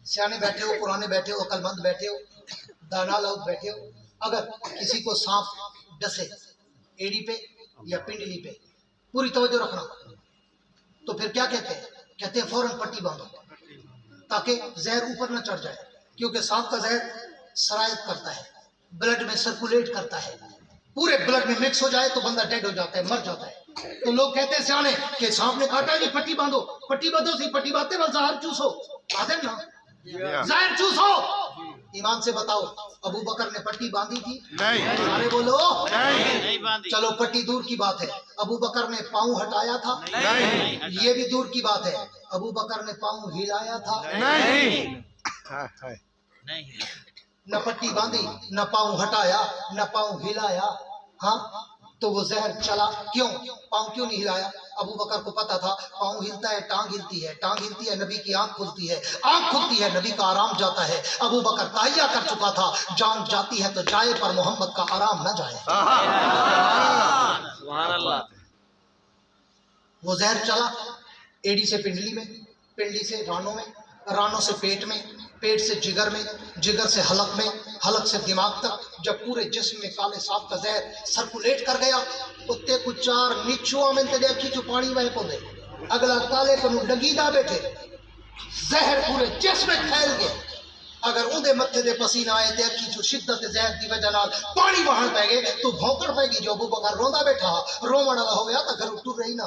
सियाने बैठे हो, पुराने बैठे हो, अकलमंद बैठे हो, दाना लोग बैठे हो, अगर किसी को सांप डसे एड़ी पे या पिंडली पे, पूरी तवज्जो रखना, तो फिर क्या कहते हैं? कहते हैं फौरन पट्टी बांधो ताकि जहर ऊपर न चढ़ जाए, क्योंकि सांप का जहर सरायत करता है, ब्लड में सर्कुलेट करता है, पूरे ब्लड में मिक्स हो जाए तो बंदा डेड हो जाता है, मर जाता है। तो लोग कहते हैं सियाने कि सांप ने काटा जी पट्टी बांधो सी, पट्टी बांधते वह जहर चूसो, बांधे ना जहर चूसो। ईमान से बताओ अबू बकर ने पट्टी बांधी थी? नहीं। अरे बोलो नहीं। चलो पट्टी दूर की बात है, अबू बकर ने पाँव हटाया था? नहीं। ये भी दूर की बात है, अबू बकर ने पाँव हिलाया था? नहीं। न पट्टी बांधी, न पाँव हटाया, न पाँव हिलाया। हाँ, तो वो जहर चला क्यों? पाँव क्यों नहीं हिलाया? अबू बकर को पता था पाँव हिलता है, टांग हिलती है, टांग हिलती है, नबी की आंख खुलती है, आंख खुलती है, नबी का आराम जाता है। अबू बकर तहैया कर चुका था, जान जाती है तो जाए पर मोहम्मद का आराम न जाए। वो जहर चला एड़ी से पिंडली में, पिंडली से रानों में, रानों से पेट में, पेट से जिगर में, जिगर से हलक में, हलक से दिमाग तक। जब पूरे जिस्म में काले सांप का जहर सर्कुलेट कर गया, उत्ते कुछ चार नीचुआ में देखी जो पानी वह पौधे अगला काले को डगीदा बैठे, जहर पूरे जिस्म में फैल गया। अगर उनके मत्थे दे पसीना आए ते अखी जो शिद्दत जहर की वजह नाल पानी वहां पै गए तो भौंकड़ पैगी। जो अबू बकर रोंदा बैठा, रोवण वाला हो गया तो घर टुर रही ना।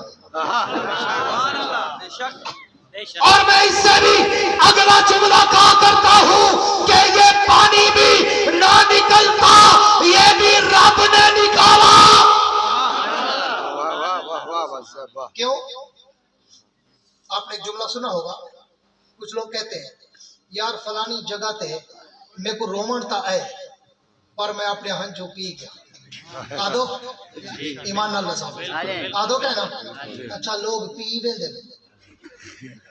और मैं इससे भी अगला जुमला कहा करता हूँ कि ये पानी भी ना निकलता, ये भी रब ने निकाला। क्यों? आपने एक जुमला सुना होगा, कुछ लोग कहते हैं यार फलानी जगह ते मेरे को रोमनता है पर मैं अपने हंजू पी गया। आदो ईमान नाल नसाब आदो क्या ना। अच्छा लोग पी वे दे,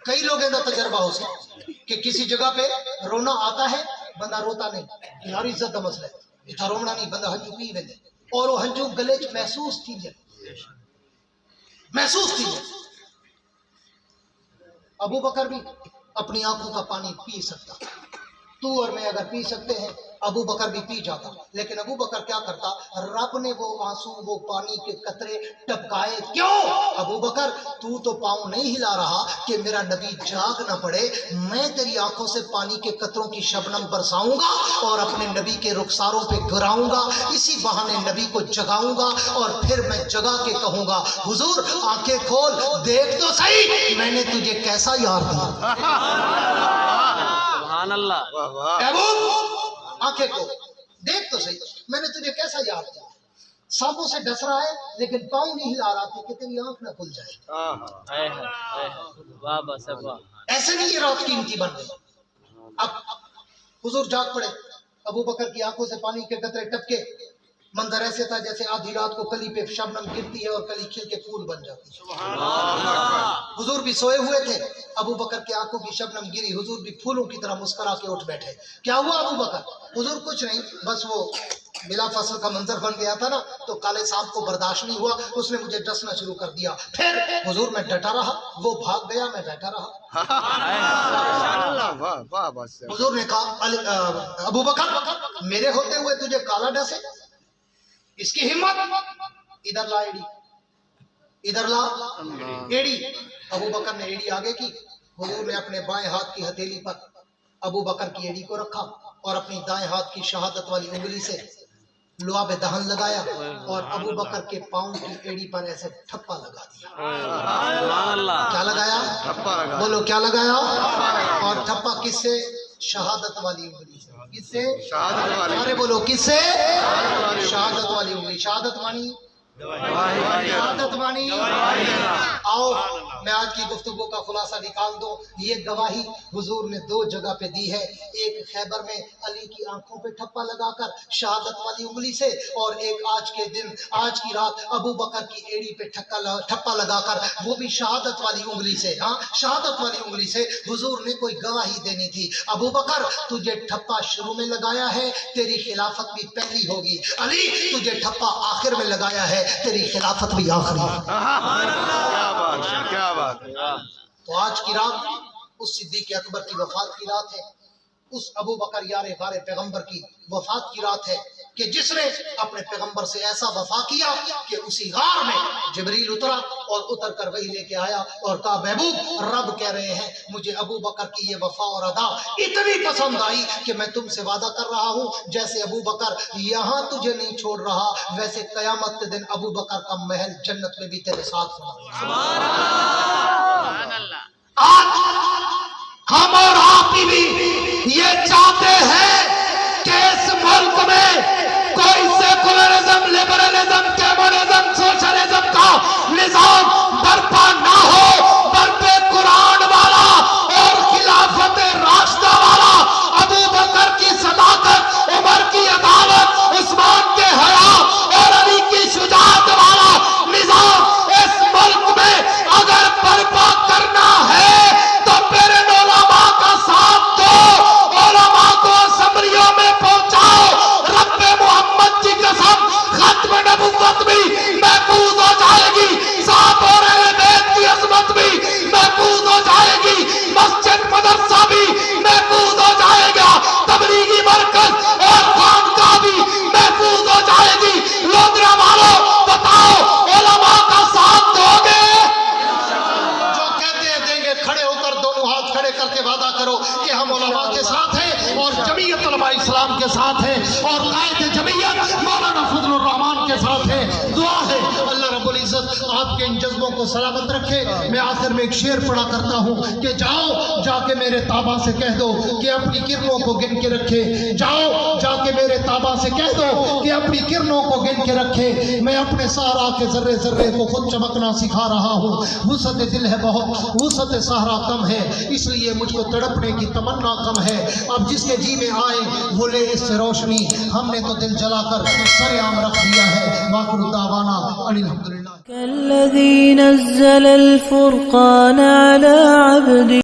कई लोग का तजर्बा हो सकता कि किसी जगह पे रोना आता है, बंदा रोता नहीं, यार इज्जत का मसला है, इतना रोना नहीं, बंदा हंजू पी वे दे और वो हंजू गले च महसूस थी जाए, महसूस थी जाए। अबू बकर भी अपनी आंखों का पानी पी सकता, तू और मैं अगर पी सकते हैं अबू बकर भी पी जाता। लेकिन अबू बकर क्या करता? रब ने वो आंसू, वो पानी के कतरे टपकाए। क्यों? अबू बकर तू तो पाँव नहीं हिला रहा कि मेरा नबी जाग ना पड़े, मैं तेरी आंखों से पानी के कतरों की शबनम बरसाऊंगा और अपने नबी के रुखसारों पे गिराऊंगा, इसी बहाने नबी को जगाऊंगा और फिर मैं जगा के कहूंगा हुजूर आंखें खोल, देख तो सही मैंने तुझे कैसा यार दिया। आंखें को देख तो सही मैंने तुझे कैसा याद किया। सांपों से डस रहा है लेकिन पाँव नहीं हिला रहा था कि तेरी आंख ना खुल जाए। ऐसे नहीं ये रात कीमती बन गई। अब हुजूर जाग पड़े, अबू बकर की आंखों से पानी के कतरे टपके, मंजर ऐसे था जैसे आधी रात को कली पे शबनम गिरती है और कली खिल के फूल बन जाती है। हुजूर भी सोए हुए थे, अबू बकर की आंखों की शबनम गिरी, हुजूर भी फूलों की तरह मुस्कुरा के उठ बैठे। क्या हुआ अबू बकर? हुजूर कुछ नहीं, बस वो बिला फसल का मंजर बन गया था ना, तो काले सांप को बर्दाश्त नहीं हुआ, उसने मुझे डसना शुरू कर दिया। फिर हुजूर मैं डटा रहा, वो भाग गया, मैं बैठा रहा। हुजूर ने कहा अबू बकर मेरे होते हुए तुझे काला डसे, इसकी हिम्मत, इधर ला एड़ी, इधर ला एड़ी। अबू बकर ने एड़ी आगे की, हुजूर ने अपने बाएं हाथ की हथेली पर अबू बकर की एड़ी को रखा और अपनी दाएं हाथ की शहादत वाली उंगली से लुआब दहन लगाया और अबू बकर के पाँव की एड़ी पर ऐसे ठप्पा लगा दिया। क्या लगाया? ठप्पा लगा। बोलो क्या लगाया? और ठप्पा किससे? शहादत वाली उंगली से। किससे? शहादत वाली। अरे बोलो किससे? शहादत वाली उंगली। शहादत मानी, शहादत मानी। आओ मैं आज की गुफ्तगू का खुलासा निकाल दो। ये गवाही हुजूर ने दो जगह पे दी है, एक खैबर में अली की आंखों पे ठप्पा लगाकर शहादत वाली उंगली से, और एक आज के दिन, आज की रात अबू बकर की एड़ी पे ठप्पा लगाकर, वो भी शहादत वाली उंगली से। हाँ, शहादत वाली उंगली से हुजूर ने कोई गवाही देनी थी। अबू बकर तुझे ठप्पा शुरू में लगाया है, तेरी खिलाफत भी पहली होगी। अली तुझे ठप्पा आखिर में लगाया है, तेरी खिलाफत भी आखिरी। تو آج کی رات اس صدیق اکبر کی وفات کی رات ہے، اس ابو بکر یار غار پیغمبر کی وفات کی رات ہے کہ جس نے اپنے پیغمبر سے ایسا وفا کیا کہ اسی غار میں جبریل اترا اور اتر کر وہی لے کے آیا اور کہا محبوب رب کہہ رہے ہیں مجھے ابو بکر کی یہ وفا اور ادا اتنی پسند آئی کہ میں تم سے وعدہ کر رہا ہوں جیسے ابو بکر یہاں تجھے نہیں چھوڑ رہا ویسے قیامت کے دن ابو بکر کا محل جنت میں بھی تیرے ساتھ ہوگا۔ سبحان اللہ۔ آج ہم اور آپ بھی یہ چاہتے ہیں کہ اس ملک میں کوئی سیکولرزم، لبرلزم، کمیونزم، سوشلزم کا نظام برپا نہ ہو، بلکہ قرآن والا اور خلافت راشدہ والا، ابو بکر کی صداقت، عمر کی عدالت، عثمان کے حیا اور علی کی شجاعت والا نظام اس ملک میں اگر برپا کرنا ہے تو پھر علماء کا ساتھ دو، علماء کو اسمبلیوں میں پہنچاؤ، رب محمد کی قسم ختم نبوت بھی محفوظ ہو جائے گی، صاحب اور اہل بیت کی عظمت بھی محفوظ ہو جائے گی، مسجد مدرسہ بھی محفوظ ہو جائے گا، تبلیغی مرکز اور خانقاہ بھی محفوظ ہو جائے گی۔ لودھرا والوں بتاؤ علماء کا ساتھ دو گے؟ جو کہتے ہیں دیں گے کھڑے ہو کر دونوں ہاتھ کھڑے کر کے وعدہ کرو کہ ہم علماء کے ساتھ ہیں اور جمعیت علماء اسلام کے ساتھ ہیں اور قائد جمعیت مولانا فضل الرحمان کے ساتھ ہیں۔ دعا ہے اللہ رب العزت آپ کے ان جذبوں کو سلامت رکھے۔ میں آخر میں ایک شعر پڑھا کرتا ہوں کہ جاؤ جا کے میرے تابع سے کہہ دو کہ اپنی کرنوں کو گن کے رکھے، جاؤ جا کے میرے تابع سے کہہ دو کہ اپنی کرنوں کو گن کے رکھے، میں اپنے سارا کے ذرے ذرے کو خود چمکنا سکھا رہا ہوں، وسعت دل ہے بہت، وسعت صحرا کم ہے، اس لیے مجھ کو تڑپنے کی تمنا کم ہے، اب جس کے جی میں آئے وہ لے اس سے روشنی، ہم نے تو دل جلا کر سر عام رکھ دیا ہے۔ وآخر دعوانا ان الحمدللہ۔ كالذي نزل الفرقان على عبده